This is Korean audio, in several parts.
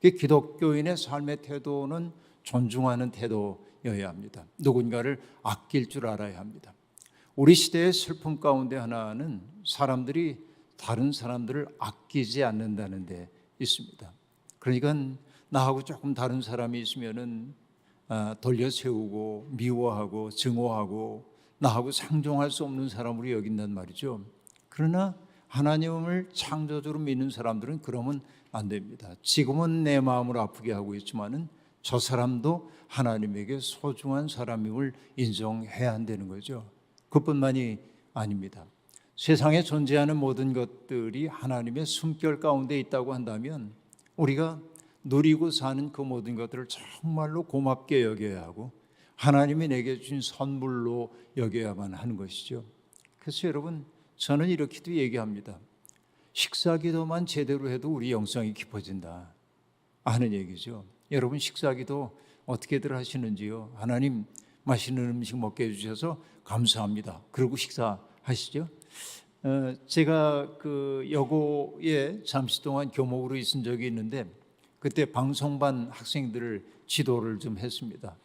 기독교인의 삶의 태도는 존중하는 태도여야 합니다. 누군가를 아낄 줄 알아야 합니다. 우리 시대의 슬픔 가운데 하나는 사람들이 다른 사람들을 아끼지 않는다는 데 있습니다. 그러니까 나하고 조금 다른 사람이 있으면은 돌려 세우고 미워하고 증오하고 나하고 상종할 수 없는 사람으로 여긴단 말이죠. 그러나 하나님을 창조주로 믿는 사람들은 그러면 안 됩니다. 지금은 내 마음을 아프게 하고 있지만은 저 사람도 하나님에게 소중한 사람임을 인정해야 한다는 거죠. 그뿐만이 아닙니다. 세상에 존재하는 모든 것들이 하나님의 숨결 가운데 있다고 한다면 우리가 누리고 사는 그 모든 것들을 정말로 고맙게 여겨야 하고 하나님이 내게 주신 선물로 여겨야만 하는 것이죠. 그래서 여러분, 저는 이렇게도 얘기합니다. 식사기도만 제대로 해도 우리 영성이 깊어진다 하는 얘기죠. 여러분, 식사기도 어떻게들 하시는지요? 하나님 맛있는 음식 먹게 해주셔서 감사합니다. 그러고 식사하시죠? 제가 그 여고에 잠시 동안 교목으로 있은 적이 있는데 그때 방송반 학생들을 지도를 좀 했습니다.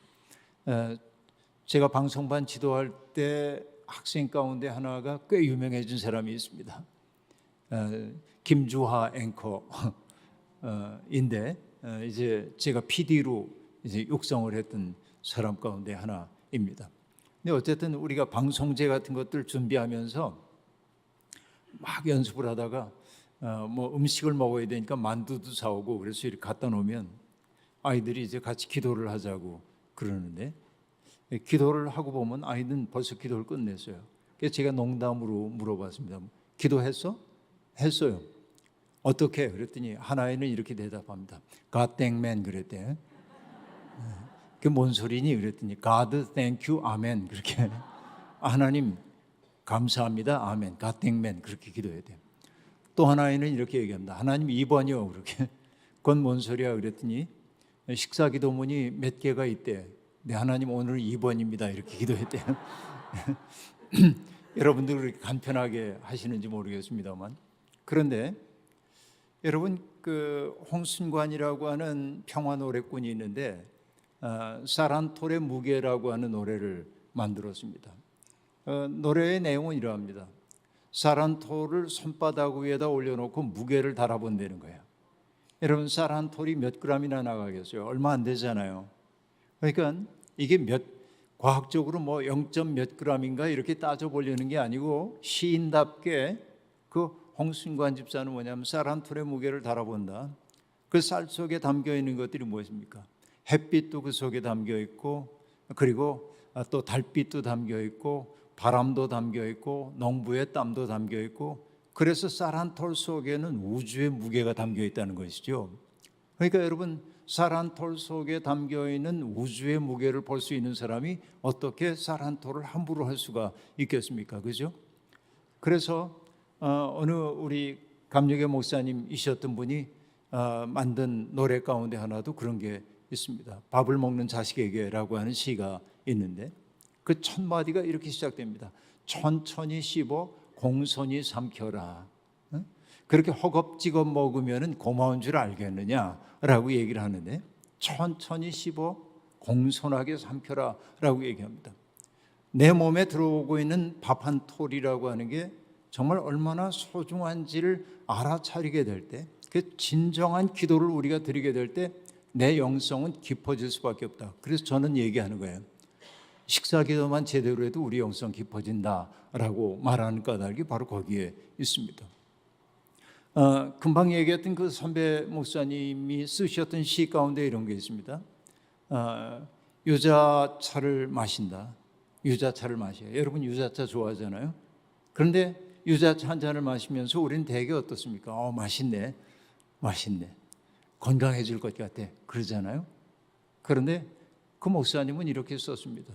제가 방송반 지도할 때 학생 가운데 하나가 꽤 유명해진 사람이 있습니다. 김주하 앵커인데 이제 제가 PD로 이제 육성을 했던 사람 가운데 하나입니다. 근데 어쨌든 우리가 방송제 같은 것들 준비하면서 막 연습을 하다가 뭐 음식을 먹어야 되니까 만두도 사오고 그래서 이렇게 갖다 놓으면 아이들이 이제 같이 기도를 하자고 그러는데 기도를 하고 보면 아이들은 벌써 기도를 끝냈어요. 그래서 제가 농담으로 물어봤습니다. 기도했어? 했어요. 어떻게? 그랬더니 하나에는 이렇게 대답합니다. God thank man 그랬대. 그게 뭔 소리니? 그랬더니 God thank you, 아멘. 그렇게 하나님 감사합니다, 아멘. God thank man 그렇게 기도해야 돼요. 또 하나에는 이렇게 얘기합니다. 하나님 2번이요. 그렇게. 그건 뭔 소리야? 그랬더니 식사 기도문이 몇 개가 있대. 네, 하나님 오늘 2번입니다. 이렇게 기도했대요. 여러분들 그렇게 간편하게 하시는지 모르겠습니다만 그런데 여러분 그 홍순관이라고 하는 평화 노래꾼이 있는데 사란톨의 무게라고 하는 노래를 만들었습니다. 노래의 내용은 이러합니다. 사란톨을 손바닥 위에다 올려놓고 무게를 달아본다는 거예요. 여러분 사란톨이 몇 그램이나 나가겠어요? 얼마 안 되잖아요. 그러니까 이게 과학적으로 뭐 0. 몇 그램인가 이렇게 따져보려는 게 아니고 시인답게 그 홍순관 집사는 뭐냐면 사란톨의 무게를 달아본다. 그 쌀 속에 담겨 있는 것들이 무엇입니까? 햇빛도 그 속에 담겨 있고 그리고 또 달빛도 담겨 있고 바람도 담겨 있고 농부의 땀도 담겨 있고 그래서 사란톨 속에는 우주의 무게가 담겨 있다는 것이죠. 그러니까 여러분 사란톨 속에 담겨 있는 우주의 무게를 볼 수 있는 사람이 어떻게 사란톨을 함부로 할 수가 있겠습니까? 그죠? 그래서 어느 우리 감리교 목사님이셨던 분이 만든 노래 가운데 하나도 그런 게 있습니다. 밥을 먹는 자식에게라고 하는 시가 있는데 그 첫 마디가 이렇게 시작됩니다. 천천히 씹어 공손히 삼켜라. 그렇게 허겁지겁 먹으면 고마운 줄 알겠느냐라고 얘기를 하는데 천천히 씹어 공손하게 삼켜라 라고 얘기합니다. 내 몸에 들어오고 있는 밥 한 톨이라고 하는 게 정말 얼마나 소중한지를 알아차리게 될 때, 그 진정한 기도를 우리가 드리게 될 때 내 영성은 깊어질 수밖에 없다. 그래서 저는 얘기하는 거예요. 식사 기도만 제대로 해도 우리 영성 깊어진다라고 말하는 까닭이 바로 거기에 있습니다. 금방 얘기했던 그 선배 목사님이 쓰셨던 시 가운데 이런 게 있습니다. 유자차를 마신다. 유자차를 마셔요. 여러분 유자차 좋아하잖아요. 그런데 유자차 한 잔을 마시면서 우리는 되게 어떻습니까? 맛있네. 맛있네. 건강해질 것 같아. 그러잖아요. 그런데 그 목사님은 이렇게 썼습니다.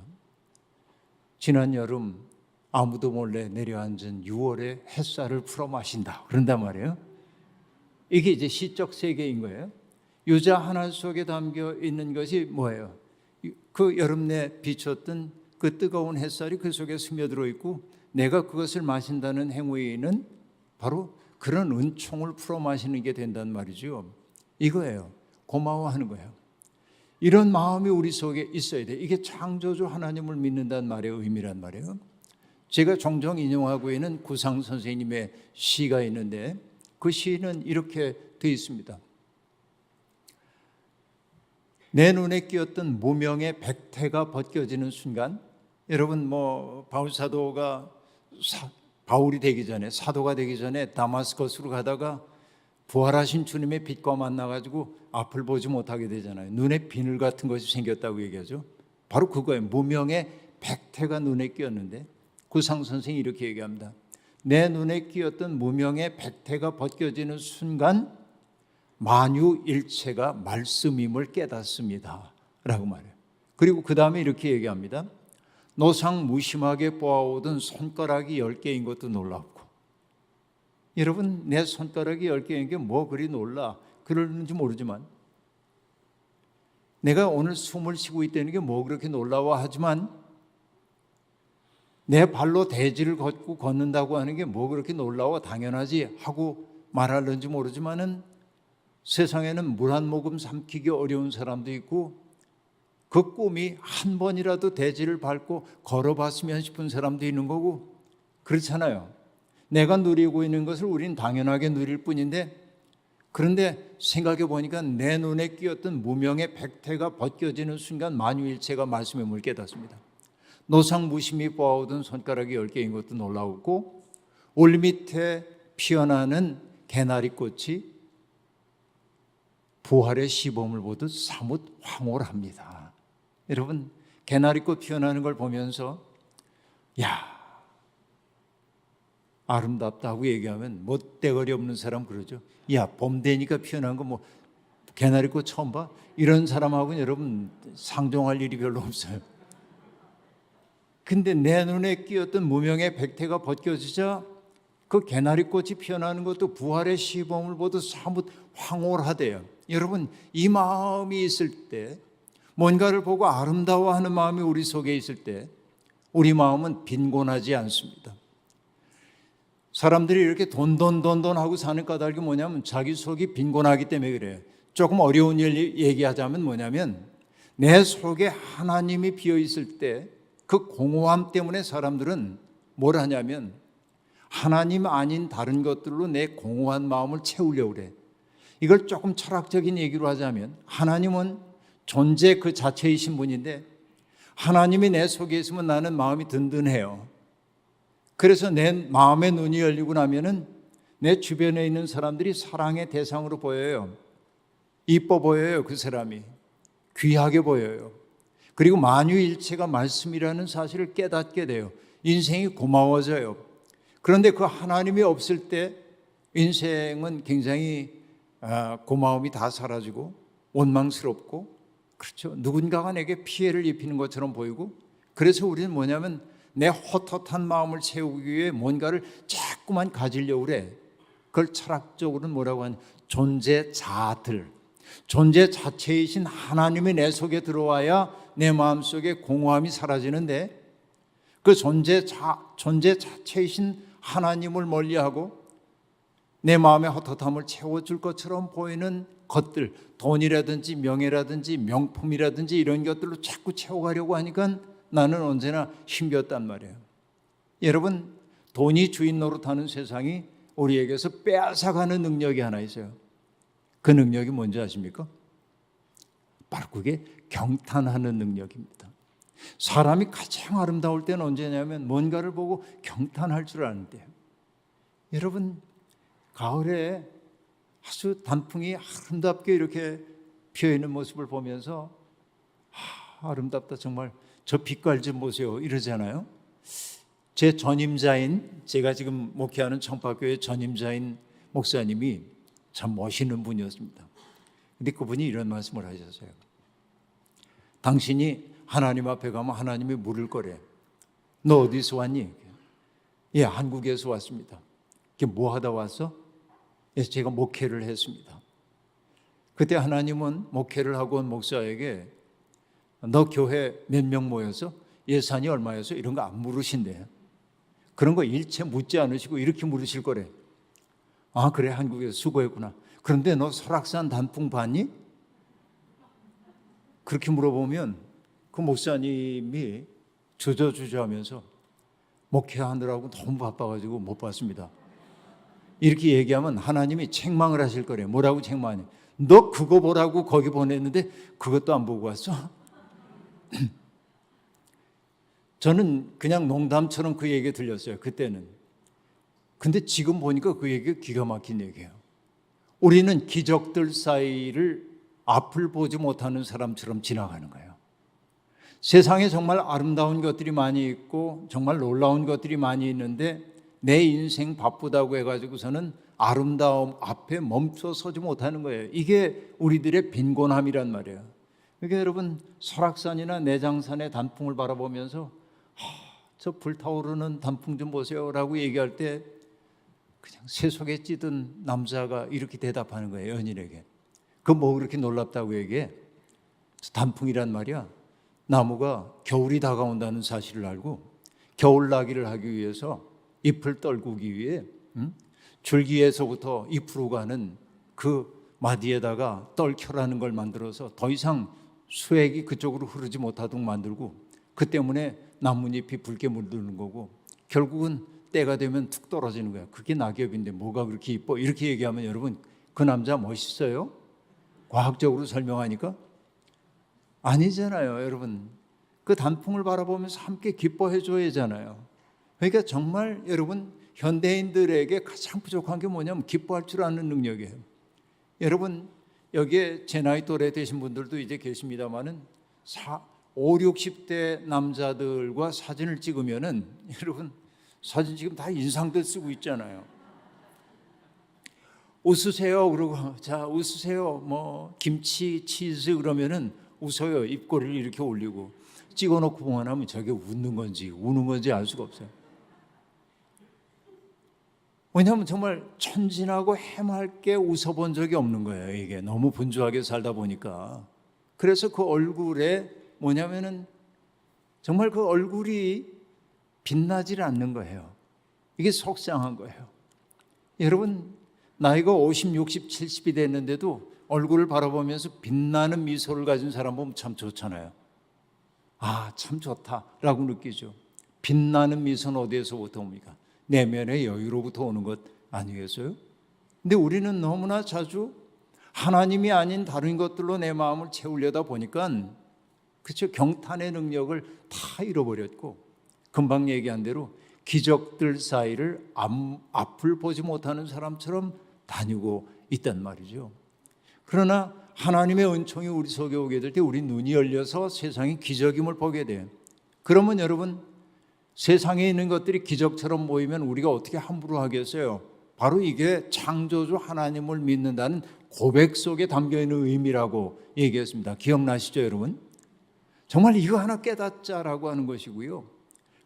지난 여름 아무도 몰래 내려앉은 6월의 햇살을 풀어 마신다. 그런단 말이에요. 이게 이제 시적 세계인 거예요. 유자 하나 속에 담겨 있는 것이 뭐예요? 그 여름 내 비쳤던 그 뜨거운 햇살이 그 속에 스며들어 있고 내가 그것을 마신다는 행위는 바로 그런 은총을 풀어 마시는 게 된단 말이죠. 이거예요. 고마워하는 거예요. 이런 마음이 우리 속에 있어야 돼. 이게 창조주 하나님을 믿는다는 말의 의미란 말이에요. 제가 종종 인용하고 있는 구상 선생님의 시가 있는데 그 시는 이렇게 되어 있습니다. 내 눈에 띄었던 무명의 백태가 벗겨지는 순간, 여러분 바울 사도가 바울이 되기 전에, 사도가 되기 전에 다마스커스로 가다가 부활하신 주님의 빛과 만나가지고 앞을 보지 못하게 되잖아요. 눈에 비늘 같은 것이 생겼다고 얘기하죠. 바로 그거예요. 무명의 백태가 눈에 끼었는데 구상 선생이 이렇게 얘기합니다. 내 눈에 끼었던 무명의 백태가 벗겨지는 순간 만유일체가 말씀임을 깨닫습니다 라고 말해요. 그리고 그 다음에 이렇게 얘기합니다. 노상 무심하게 보아오던 손가락이 10개인 것도 놀랍고, 여러분 내 손가락이 10개인 게 뭐 그리 놀라 그러는지 모르지만, 내가 오늘 숨을 쉬고 있다는 게 뭐 그렇게 놀라워하지만, 내 발로 대지를 걷고 걷는다고 하는 게 뭐 그렇게 놀라워 당연하지 하고 말하는지 모르지만은, 세상에는 물 한 모금 삼키기 어려운 사람도 있고 그 꿈이 한 번이라도 대지를 밟고 걸어봤으면 싶은 사람도 있는 거고 그렇잖아요. 내가 누리고 있는 것을 우리는 당연하게 누릴 뿐인데, 그런데 생각해 보니까 내 눈에 끼었던 무명의 백태가 벗겨지는 순간 만유일체가 말씀의 물 깨닫습니다. 노상 무심히 보아오던 손가락이 10개인 것도 놀라웠고, 올 밑에 피어나는 개나리꽃이 부활의 시범을 보듯 사뭇 황홀합니다. 여러분 개나리꽃 피어나는 걸 보면서 야 아름답다고 얘기하면 멋대거리 없는 사람 그러죠. 야 봄 되니까 피어난 거 뭐 개나리꽃 처음 봐? 이런 사람하고는 여러분 상종할 일이 별로 없어요. 근데 내 눈에 끼었던 무명의 백태가 벗겨지자 그 개나리꽃이 피어나는 것도 부활의 시범을 보듯 사뭇 황홀하대요. 여러분 이 마음이 있을 때, 뭔가를 보고 아름다워하는 마음이 우리 속에 있을 때 우리 마음은 빈곤하지 않습니다. 사람들이 이렇게 돈 하고 사는 까닭이 뭐냐면 자기 속이 빈곤하기 때문에 그래요. 조금 어려운 일 얘기하자면 뭐냐면, 내 속에 하나님이 비어 있을 때 그 공허함 때문에 사람들은 뭘 하냐면 하나님 아닌 다른 것들로 내 공허한 마음을 채우려고 그래. 이걸 조금 철학적인 얘기로 하자면, 하나님은 존재 그 자체이신 분인데 하나님이 내 속에 있으면 나는 마음이 든든해요. 그래서 내 마음의 눈이 열리고 나면은 내 주변에 있는 사람들이 사랑의 대상으로 보여요. 이뻐 보여요. 그 사람이 귀하게 보여요. 그리고 만유일체가 말씀이라는 사실을 깨닫게 돼요. 인생이 고마워져요. 그런데 그 하나님이 없을 때 인생은 굉장히 고마움이 다 사라지고 원망스럽고, 그렇죠. 누군가가 내게 피해를 입히는 것처럼 보이고, 그래서 우리는 뭐냐면 내 헛헛한 마음을 채우기 위해 뭔가를 자꾸만 가지려고 그래. 그걸 철학적으로는 뭐라고 하냐, 존재 자아들, 존재 자체이신 하나님이 내 속에 들어와야 내 마음속에 공허함이 사라지는데, 그 존재 자체이신 하나님을 멀리하고 내 마음의 헛헛함을 채워줄 것처럼 보이는 것들, 돈이라든지 명예라든지 명품이라든지 이런 것들로 자꾸 채워가려고 하니까 나는 언제나 힘겼단 말이에요. 여러분 돈이 주인 노릇하는 세상이 우리에게서 빼앗아가는 능력이 하나 있어요. 그 능력이 뭔지 아십니까? 바로 그게 경탄하는 능력입니다. 사람이 가장 아름다울 때는 언제냐면 뭔가를 보고 경탄할 줄 아는데요. 여러분 가을에 아주 단풍이 아름답게 이렇게 피어있는 모습을 보면서 아름답다 정말, 저 빛깔 좀 보세요 이러잖아요. 제 전임자인, 제가 지금 목회하는 청파교회 전임자인 목사님이 참 멋있는 분이었습니다. 근데 그분이 이런 말씀을 하셨어요. 당신이 하나님 앞에 가면 하나님이 물을 거래. 너 어디서 왔니? 예, 한국에서 왔습니다. 뭐 하다 왔어? 예, 제가 목회를 했습니다. 그때 하나님은 목회를 하고 온 목사에게 너 교회 몇 명 모여서 예산이 얼마여서 이런 거 안 물으신대요. 그런 거 일체 묻지 않으시고 이렇게 물으실 거래. 아 그래, 한국에서 수고했구나. 그런데 너 설악산 단풍 봤니? 그렇게 물어보면 그 목사님이 주저주저하면서 목회하느라고 너무 바빠가지고 못 봤습니다. 이렇게 얘기하면 하나님이 책망을 하실 거래요. 뭐라고 책망하냐? 너 그거 보라고 거기 보냈는데 그것도 안 보고 왔어? 저는 그냥 농담처럼 그 얘기 들렸어요. 그때는. 근데 지금 보니까 그 얘기가 기가 막힌 얘기예요. 우리는 기적들 사이를 앞을 보지 못하는 사람처럼 지나가는 거예요. 세상에 정말 아름다운 것들이 많이 있고 정말 놀라운 것들이 많이 있는데 내 인생 바쁘다고 해가지고서는 아름다움 앞에 멈춰 서지 못하는 거예요. 이게 우리들의 빈곤함이란 말이에요. 그러니까 여러분 설악산이나 내장산의 단풍을 바라보면서 저 불타오르는 단풍 좀 보세요 라고 얘기할 때 그냥 세속에 찌든 남자가 이렇게 대답하는 거예요. 연인에게. 그 뭐 그렇게 놀랍다고 얘기해? 단풍이란 말이야. 나무가 겨울이 다가온다는 사실을 알고 겨울나기를 하기 위해서 잎을 떨구기 위해 줄기에서부터 잎으로 가는 그 마디에다가 떨켜라는 걸 만들어서 더 이상 수액이 그쪽으로 흐르지 못하도록 만들고 그 때문에 나뭇잎이 붉게 물드는 거고 결국은 때가 되면 툭 떨어지는 거야. 그게 낙엽인데 뭐가 그렇게 이뻐? 이렇게 얘기하면 여러분 그 남자 멋있어요? 과학적으로 설명하니까 아니잖아요. 여러분 그 단풍을 바라보면서 함께 기뻐해 줘야 하잖아요. 그러니까 정말 여러분 현대인들에게 가장 부족한 게 뭐냐면 기뻐할 줄 아는 능력이에요. 여러분 여기에 제 나이 또래 되신 분들도 이제 계십니다마는 5, 60대 남자들과 사진을 찍으면은 여러분 사진 지금 다 인상들 쓰고 있잖아요. 웃으세요. 그러고 자 웃으세요. 뭐 김치, 치즈 그러면은 웃어요. 입꼬리를 이렇게 올리고 찍어놓고 보면 하면 저게 웃는 건지 우는 건지 알 수가 없어요. 왜냐하면 정말 천진하고 해맑게 웃어본 적이 없는 거예요. 이게 너무 분주하게 살다 보니까. 그래서 그 얼굴에 뭐냐면은 정말 그 얼굴이 빛나질 않는 거예요. 이게 속상한 거예요. 여러분 나이가 50, 60, 70이 됐는데도 얼굴을 바라보면서 빛나는 미소를 가진 사람 보면 참 좋잖아요. 아, 참 좋다라고 느끼죠. 빛나는 미소는 어디에서부터 옵니까? 내면의 여유로부터 오는 것 아니겠어요? 근데 우리는 너무나 자주 하나님이 아닌 다른 것들로 내 마음을 채우려다 보니까 그렇죠. 경탄의 능력을 다 잃어버렸고 금방 얘기한 대로 기적들 사이를 앞을 보지 못하는 사람처럼 다니고 있단 말이죠. 그러나 하나님의 은총이 우리 속에 오게 될 때 우리 눈이 열려서 세상이 기적임을 보게 돼요. 그러면 여러분 세상에 있는 것들이 기적처럼 보이면 우리가 어떻게 함부로 하겠어요? 바로 이게 창조주 하나님을 믿는다는 고백 속에 담겨있는 의미라고 얘기했습니다. 기억나시죠 여러분? 정말 이거 하나 깨닫자라고 하는 것이고요.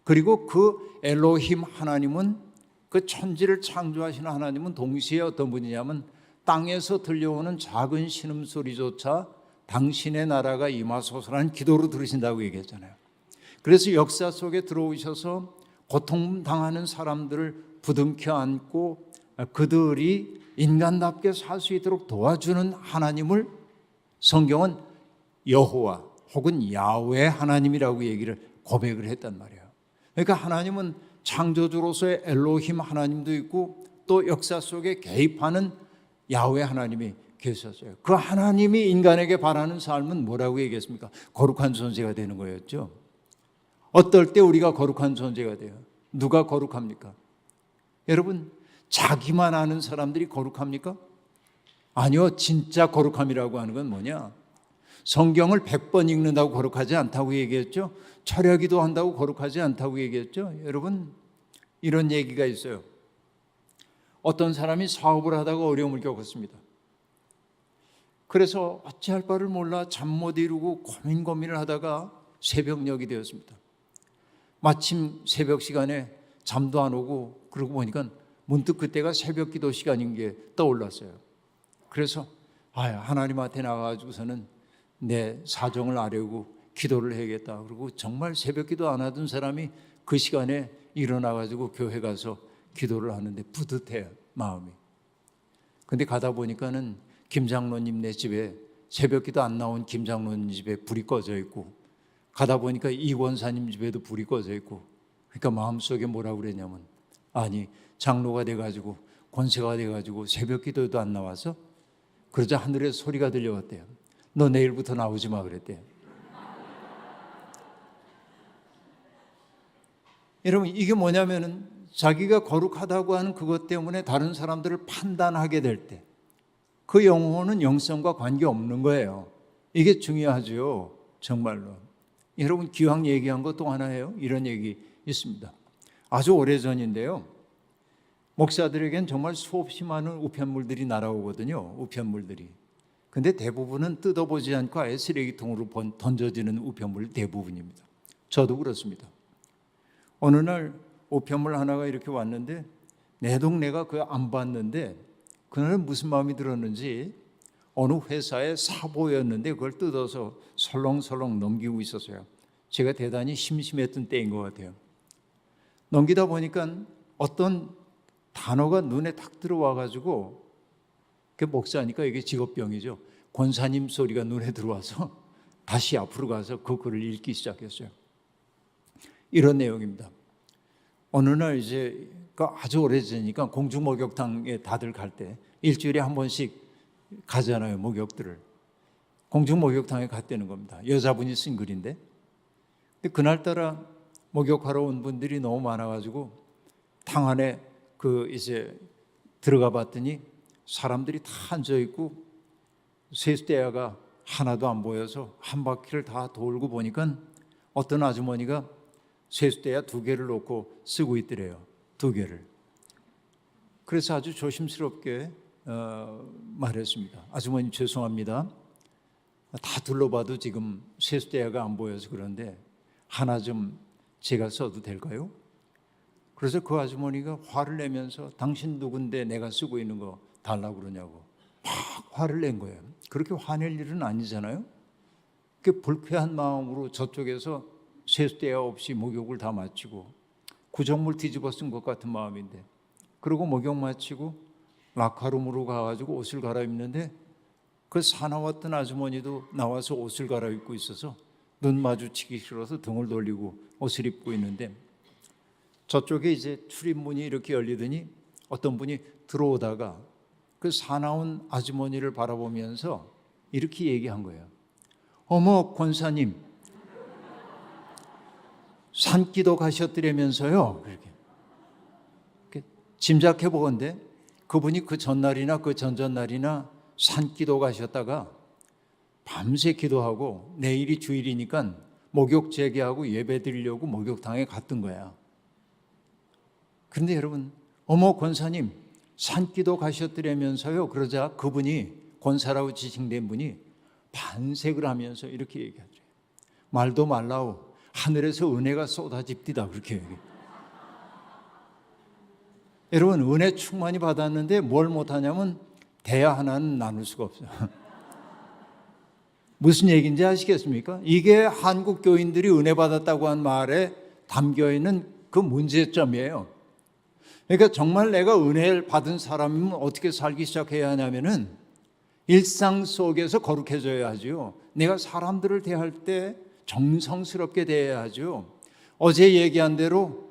그리고 그 엘로힘 하나님은 그 천지를 창조하시는 하나님은 동시에 어떤 분이냐면 땅에서 들려오는 작은 신음소리조차 당신의 나라가 임하소서라는 기도로 들으신다고 얘기했잖아요. 그래서 역사 속에 들어오셔서 고통당하는 사람들을 부둥켜 안고 그들이 인간답게 살 수 있도록 도와주는 하나님을 성경은 여호와 혹은 야훼 하나님이라고 얘기를 고백을 했단 말이에요. 그러니까 하나님은 창조주로서의 엘로힘 하나님도 있고 또 역사 속에 개입하는 야훼 하나님이 계셨어요. 그 하나님이 인간에게 바라는 삶은 뭐라고 얘기했습니까? 거룩한 존재가 되는 거였죠. 어떨 때 우리가 거룩한 존재가 돼요? 누가 거룩합니까? 여러분 자기만 아는 사람들이 거룩합니까? 아니요. 진짜 거룩함이라고 하는 건 뭐냐? 성경을 100번 읽는다고 거룩하지 않다고 얘기했죠. 철야기도 한다고 거룩하지 않다고 얘기했죠. 여러분 이런 얘기가 있어요. 어떤 사람이 사업을 하다가 어려움을 겪었습니다. 그래서 어찌할 바를 몰라 잠 못 이루고 고민을 하다가 새벽녘이 되었습니다. 마침 새벽 시간에 잠도 안 오고 그러고 보니까 문득 그때가 새벽 기도 시간인 게 떠올랐어요. 그래서 하나님한테 나가가지고서는 내 사정을 아뢰고 기도를 해야겠다. 그리고 정말 새벽 기도 안 하던 사람이 그 시간에 일어나가지고 교회 가서 기도를 하는데 뿌듯해요, 마음이. 근데 가다 보니까는 김 장로님 네 집에 새벽기도 안 나온 김 장로님 집에 불이 꺼져 있고, 가다 보니까 이 권사님 집에도 불이 꺼져 있고, 그러니까 마음속에 뭐라고 그랬냐면, 아니 장로가 돼가지고 권세가 돼가지고 새벽기도도 안 나와서? 그러자 하늘에 소리가 들려왔대요. 너 내일부터 나오지 마 그랬대요. 여러분, 이게 뭐냐면은 자기가 거룩하다고 하는 그것 때문에 다른 사람들을 판단하게 될 때 그 영혼은 영성과 관계없는 거예요. 이게 중요하죠. 정말로. 여러분, 기왕 얘기한 것 또 하나예요. 이런 얘기 있습니다. 아주 오래전인데요. 목사들에겐 정말 수없이 많은 우편물들이 날아오거든요. 우편물들이. 근데 대부분은 뜯어보지 않고 아예 쓰레기통으로 던져지는 우편물 대부분입니다. 저도 그렇습니다. 어느 날 우편물 하나가 이렇게 왔는데 내 동네가 그거 안 봤는데 그날은 무슨 마음이 들었는지 어느 회사의 사보였는데 그걸 뜯어서 설렁설렁 넘기고 있었어요. 제가 대단히 심심했던 때인 것 같아요. 넘기다 보니까 어떤 단어가 눈에 탁 들어와가지고, 그 목사니까 이게 직업병이죠. 권사님 소리가 눈에 들어와서 다시 앞으로 가서 그 글을 읽기 시작했어요. 이런 내용입니다. 어느 날 이제 아주 오래전이니까 공중 목욕탕에 다들 갈 때 일주일에 한 번씩 가잖아요, 목욕들을. 공중 목욕탕에 갔다는 겁니다. 여자분이 쓴 글인데, 근데 그날따라 목욕하러 온 분들이 너무 많아가지고 탕 안에 이제 들어가 봤더니 사람들이 다 앉아 있고 세수대야가 하나도 안 보여서 한 바퀴를 다 돌고 보니까 어떤 아주머니가 세수대야 2개를 놓고 쓰고 있더래요. 2개를. 그래서 아주 조심스럽게 말했습니다. 아주머니 죄송합니다. 다 둘러봐도 지금 세수대야가 안 보여서 그런데 하나 좀 제가 써도 될까요? 그래서 그 아주머니가 화를 내면서 당신 누군데 내가 쓰고 있는 거 달라고 그러냐고 막 화를 낸 거예요. 그렇게 화낼 일은 아니잖아요. 그 불쾌한 마음으로 저쪽에서 세수대야 없이 목욕을 다 마치고 구정물 뒤집어 쓴 것 같은 마음인데, 그리고 목욕 마치고 라카룸으로 가가지고 옷을 갈아입는데 그 사나웠던 아주머니도 나와서 옷을 갈아입고 있어서 눈 마주치기 싫어서 등을 돌리고 옷을 입고 있는데, 저쪽에 이제 출입문이 이렇게 열리더니 어떤 분이 들어오다가 그 사나운 아주머니를 바라보면서 이렇게 얘기한 거예요. 어머 권사님, 산기도 가셨더라면서요. 그렇게 짐작해 보건데 그분이 그 전날이나 그 전전날이나 산기도 가셨다가 밤새 기도하고 내일이 주일이니까 목욕 재개하고 예배 드리려고 목욕탕에 갔던 거야. 그런데 여러분, 어머 권사님 산기도 가셨더라면서요. 그러자 그분이, 권사라고 지칭된 분이 반색을 하면서 이렇게 얘기하죠. 말도 말라오. 하늘에서 은혜가 쏟아집디다. 그렇게 얘기해요. 여러분, 은혜 충만히 받았는데 뭘 못하냐면 대야 하나는 나눌 수가 없어요. 무슨 얘기인지 아시겠습니까? 이게 한국 교인들이 은혜 받았다고 한 말에 담겨있는 그 문제점이에요. 그러니까 정말 내가 은혜를 받은 사람이면 어떻게 살기 시작해야 하냐면은 일상 속에서 거룩해져야 하죠. 내가 사람들을 대할 때 정성스럽게 대해야 하죠. 어제 얘기한 대로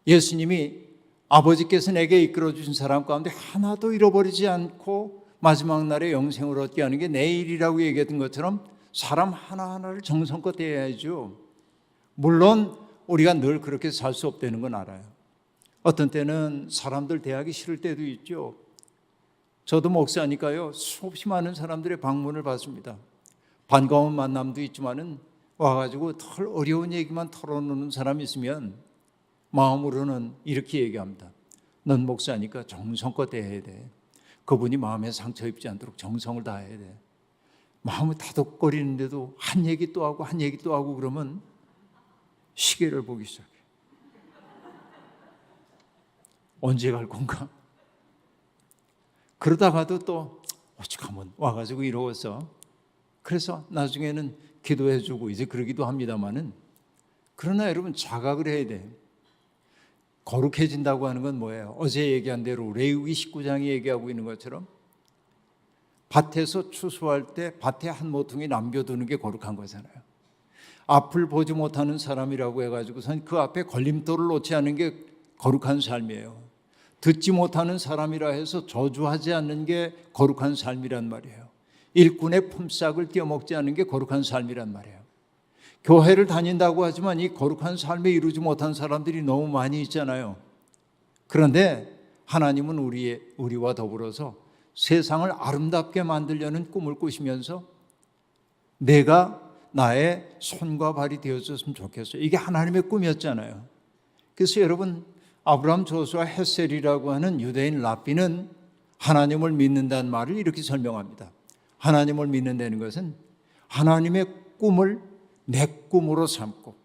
예수님이 아버지께서 내게 이끌어 주신 사람 가운데 하나도 잃어버리지 않고 마지막 날에 영생을 얻게 하는 게 내일이라고 얘기했던 것처럼 사람 하나하나를 정성껏 대해야죠. 물론 우리가 늘 그렇게 살 수 없다는 건 알아요. 어떤 때는 사람들 대하기 싫을 때도 있죠. 저도 목사니까요, 수없이 많은 사람들의 방문을 받습니다. 반가운 만남도 있지만은 와가지고 덜 어려운 얘기만 털어놓는 사람이 있으면 마음으로는 이렇게 얘기합니다. 넌 목사니까 정성껏 대해야 돼. 그분이 마음에 상처 입지 않도록 정성을 다해야 돼. 마음을 다독거리는데도 한 얘기 또 하고 한 얘기 또 하고 그러면 시계를 보기 시작해. 언제 갈 건가? 그러다가도 또 오죽하면 와가지고 이러고서, 그래서 나중에는 기도해주고 이제 그러기도 합니다만은, 그러나 여러분 자각을 해야 돼. 거룩해진다고 하는 건 뭐예요? 어제 얘기한 대로 레위기 19장이 얘기하고 있는 것처럼 밭에서 추수할 때 밭에 한 모퉁이 남겨두는 게 거룩한 거잖아요. 앞을 보지 못하는 사람이라고 해가지고선 그 앞에 걸림돌을 놓지 않는 게 거룩한 삶이에요. 듣지 못하는 사람이라 해서 저주하지 않는 게 거룩한 삶이란 말이에요. 일꾼의 품삯을 떼어먹지 않는 게 거룩한 삶이란 말이에요. 교회를 다닌다고 하지만 이 거룩한 삶에 이루지 못한 사람들이 너무 많이 있잖아요. 그런데 하나님은 우리와 더불어서 세상을 아름답게 만들려는 꿈을 꾸시면서 내가 나의 손과 발이 되어줬으면 좋겠어요. 이게 하나님의 꿈이었잖아요. 그래서 여러분, 아브라함, 조수아, 헤셀이라고 하는 유대인 랍비는 하나님을 믿는다는 말을 이렇게 설명합니다. 하나님을 믿는다는 것은 하나님의 꿈을 내 꿈으로 삼고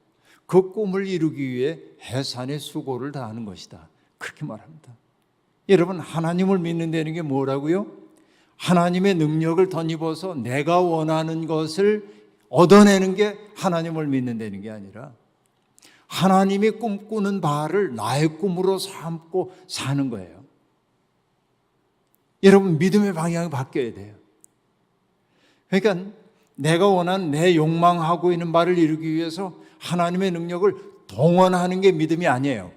그 꿈을 이루기 위해 해산의 수고를 다하는 것이다. 그렇게 말합니다. 여러분, 하나님을 믿는다는 게 뭐라고요? 하나님의 능력을 덧입어서 내가 원하는 것을 얻어내는 게 하나님을 믿는다는 게 아니라 하나님이 꿈꾸는 바를 나의 꿈으로 삼고 사는 거예요. 여러분, 믿음의 방향이 바뀌어야 돼요. 그러니까 내가 원하는 내 욕망하고 있는 바를 이루기 위해서 하나님의 능력을 동원하는 게 믿음이 아니에요.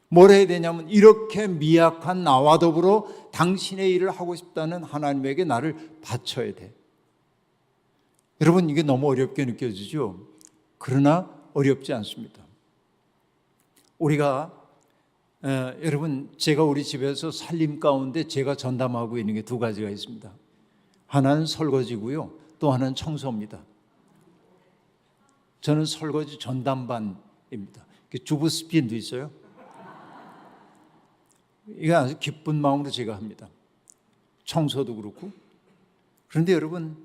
뭘 해야 되냐면 이렇게 미약한 나와 더불어 당신의 일을 하고 싶다는 하나님에게 나를 바쳐야 돼. 여러분, 이게 너무 어렵게 느껴지죠? 그러나 어렵지 않습니다. 우리가 여러분, 제가 우리 집에서 살림 가운데 제가 전담하고 있는 게 두 가지가 있습니다. 하나는 설거지고요, 또 하나는 청소입니다. 저는 설거지 전담반입니다. 주부 스핀도 있어요. 이거 아주 기쁜 마음으로 제가 합니다. 청소도 그렇고. 그런데 여러분,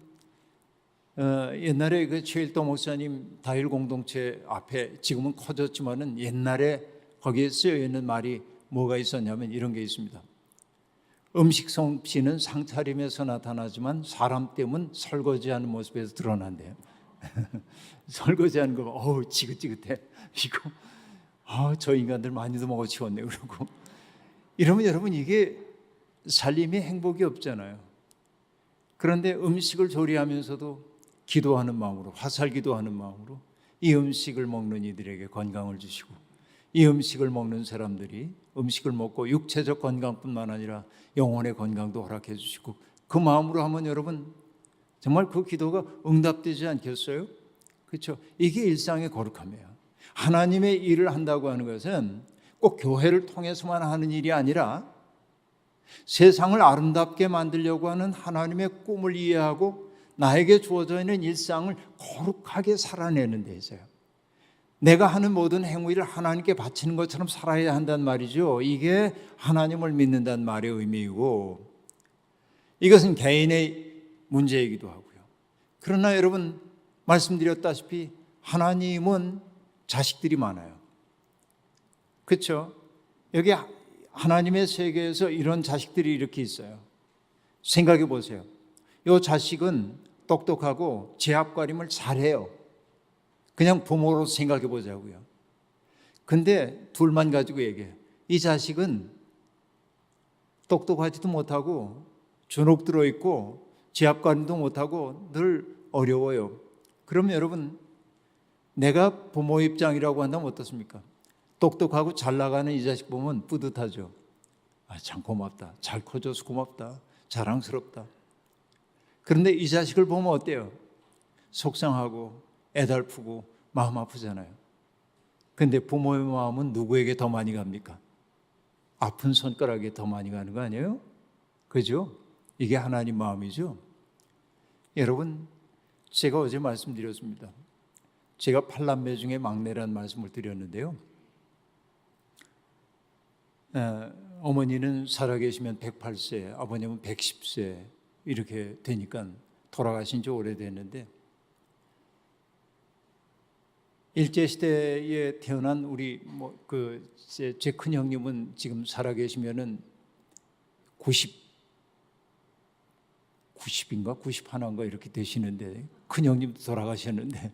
옛날에 그 최일도 목사님 다일 공동체 앞에, 지금은 커졌지만은 옛날에 거기에 쓰여 있는 말이 뭐가 있었냐면 이런 게 있습니다. 음식 솜씨는 상차림에서 나타나지만 사람 땜은 설거지하는 모습에서 드러난대요. 설거지하는 거, 어우 지긋지긋해. 이거, 저 인간들 많이도 먹어치웠네. 그러고 이러면 여러분, 이게 살림이 행복이 없잖아요. 그런데 음식을 조리하면서도 기도하는 마음으로, 화살 기도하는 마음으로 이 음식을 먹는 이들에게 건강을 주시고, 이 음식을 먹는 사람들이 음식을 먹고 육체적 건강뿐만 아니라 영혼의 건강도 허락해 주시고, 그 마음으로 하면 여러분, 정말 그 기도가 응답되지 않겠어요? 그렇죠? 이게 일상의 거룩함이에요. 하나님의 일을 한다고 하는 것은 꼭 교회를 통해서만 하는 일이 아니라 세상을 아름답게 만들려고 하는 하나님의 꿈을 이해하고 나에게 주어져 있는 일상을 거룩하게 살아내는 데 있어요. 내가 하는 모든 행위를 하나님께 바치는 것처럼 살아야 한다는 말이죠. 이게 하나님을 믿는다는 말의 의미이고, 이것은 개인의 문제이기도 하고요. 그러나 여러분, 말씀드렸다시피 하나님은 자식들이 많아요. 그렇죠? 여기 하나님의 세계에서 이런 자식들이 이렇게 있어요. 생각해 보세요. 이 자식은 똑똑하고 제압가림을 잘해요. 그냥 부모로서 생각해 보자고요. 근데 둘만 가지고 얘기해요. 이 자식은 똑똑하지도 못하고 주눅 들어있고 제압가림도 못하고 늘 어려워요. 그러면 여러분, 내가 부모 입장이라고 한다면 어떻습니까? 똑똑하고 잘 나가는 이 자식 보면 뿌듯하죠. 참 고맙다. 잘 커져서 고맙다. 자랑스럽다. 그런데 이 자식을 보면 어때요? 속상하고 애달프고 마음 아프잖아요. 그런데 부모의 마음은 누구에게 더 많이 갑니까? 아픈 손가락에 더 많이 가는 거 아니에요? 그죠? 이게 하나님 마음이죠. 여러분, 제가 어제 말씀드렸습니다. 제가 8남매 중에 막내라는 말씀을 드렸는데요. 어머니는 살아계시면 108세, 아버님은 110세 이렇게 되니까 돌아가신 지 오래됐는데, 일제시대에 태어난 우리 제 큰형님은 지금 살아계시면은 90인가 91인가 이렇게 되시는데, 큰형님도 돌아가셨는데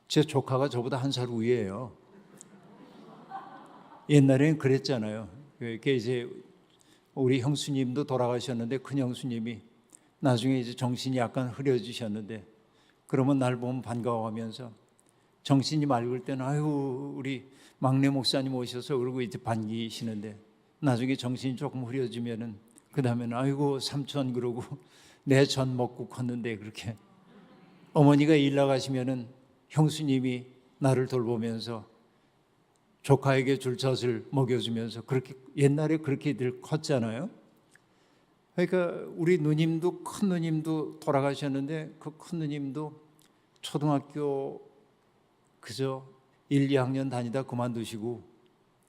제 조카가 저보다 한 살 위에요. 옛날에는 그랬잖아요. 이렇게 이제 우리 형수님도 돌아가셨는데 큰 형수님이 나중에 이제 정신이 약간 흐려지셨는데 그러면 날 보면 반가워하면서 정신이 맑을 때는 아유 우리 막내 목사님 오셔서 그러고 이제 반기시는데 나중에 정신이 조금 흐려지면은 그 다음에는 아이고 삼촌 그러고 내 전 먹고 컸는데 그렇게 어머니가 일 나가시면은 형수님이 나를 돌보면서 조카에게 줄 젖을 먹여주면서 그렇게 옛날에 그렇게들 컸잖아요. 그러니까 우리 누님도 큰 누님도 돌아가셨는데 그 큰 누님도 초등학교 그저 1, 2학년 다니다 그만두시고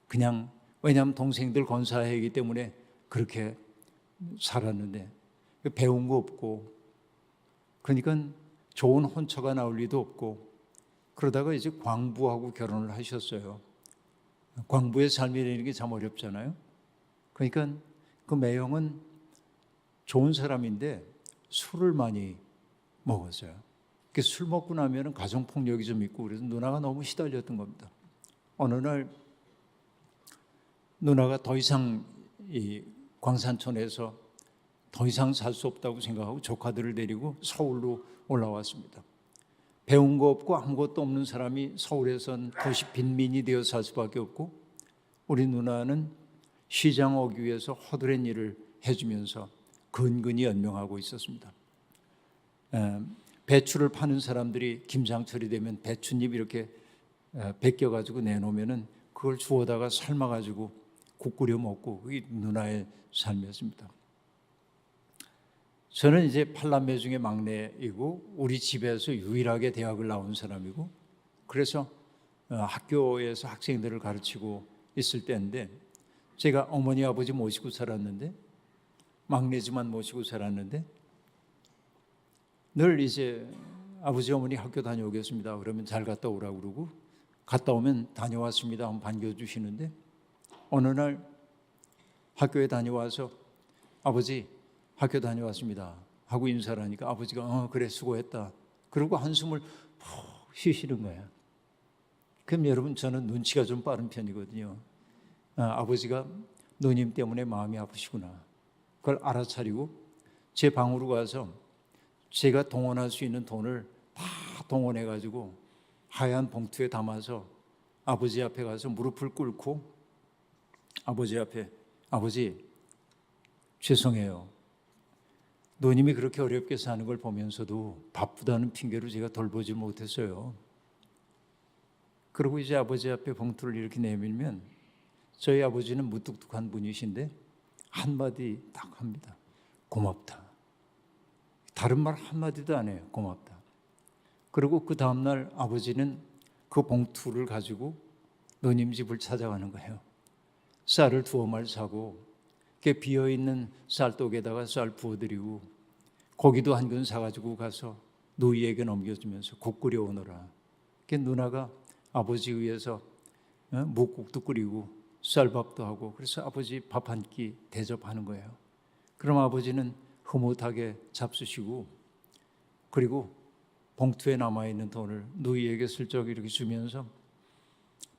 그냥 왜냐하면 동생들 건사회이기 때문에 그렇게 살았는데 배운 거 없고 그러니까 좋은 혼처가 나올 리도 없고 그러다가 이제 광부하고 결혼을 하셨어요. 광부의 삶이라는 게 참 어렵잖아요. 그러니까 그 매형은 좋은 사람인데 술을 많이 먹었어요. 술 먹고 나면 가정폭력이 좀 있고 그래서 누나가 너무 시달렸던 겁니다. 어느 날 누나가 더 이상 이 광산촌에서 더 이상 살 수 없다고 생각하고 조카들을 데리고 서울로 올라왔습니다. 배운 거 없고 아무것도 없는 사람이 서울에선 도시 빈민이 되어 살 수밖에 없고 우리 누나는 시장 오기 위해서 허드렛 일을 해주면서 근근히 연명하고 있었습니다. 배추를 파는 사람들이 김장철이 되면 배춧잎 이렇게 벗겨가지고 내놓으면은 그걸 주워다가 삶아가지고 국 끓여 먹고 그게 누나의 삶이었습니다. 저는 이제 8남매 중에 막내이고 우리 집에서 유일하게 대학을 나온 사람이고 그래서 학교에서 학생들을 가르치고 있을 때인데 제가 어머니 아버지 모시고 살았는데 막내지만 모시고 살았는데 늘 이제 아버지 어머니 학교 다녀오겠습니다. 그러면 잘 갔다 오라고 그러고 갔다 오면 다녀왔습니다 하면 반겨주시는데 어느 날 학교에 다녀와서 아버지 학교 다녀왔습니다 하고 인사를 하니까 아버지가 그래 수고했다 그러고 한숨을 푹 쉬시는 거예요. 그럼 여러분 저는 눈치가 좀 빠른 편이거든요. 아버지가 누님 때문에 마음이 아프시구나 그걸 알아차리고 제 방으로 가서 제가 동원할 수 있는 돈을 다 동원해가지고 하얀 봉투에 담아서 아버지 앞에 가서 무릎을 꿇고 아버지 앞에 아버지 죄송해요. 누님이 그렇게 어렵게 사는 걸 보면서도 바쁘다는 핑계로 제가 돌보지 못했어요. 그리고 이제 아버지 앞에 봉투를 이렇게 내밀면 저희 아버지는 무뚝뚝한 분이신데 한마디 딱 합니다. 고맙다. 다른 말 한마디도 안 해요. 고맙다. 그리고 그 다음날 아버지는 그 봉투를 가지고 누님 집을 찾아가는 거예요. 쌀을 2어말 사고 그 비어있는 쌀독에다가 쌀 부어드리고 고기도 한 근 사가지고 가서 누이에게 넘겨주면서 국 끓여오너라. 그 누나가 아버지 위해서 묵국도 끓이고 쌀밥도 하고 그래서 아버지 밥 한 끼 대접하는 거예요. 그럼 아버지는 흐뭇하게 잡수시고 그리고 봉투에 남아있는 돈을 누이에게 슬쩍 이렇게 주면서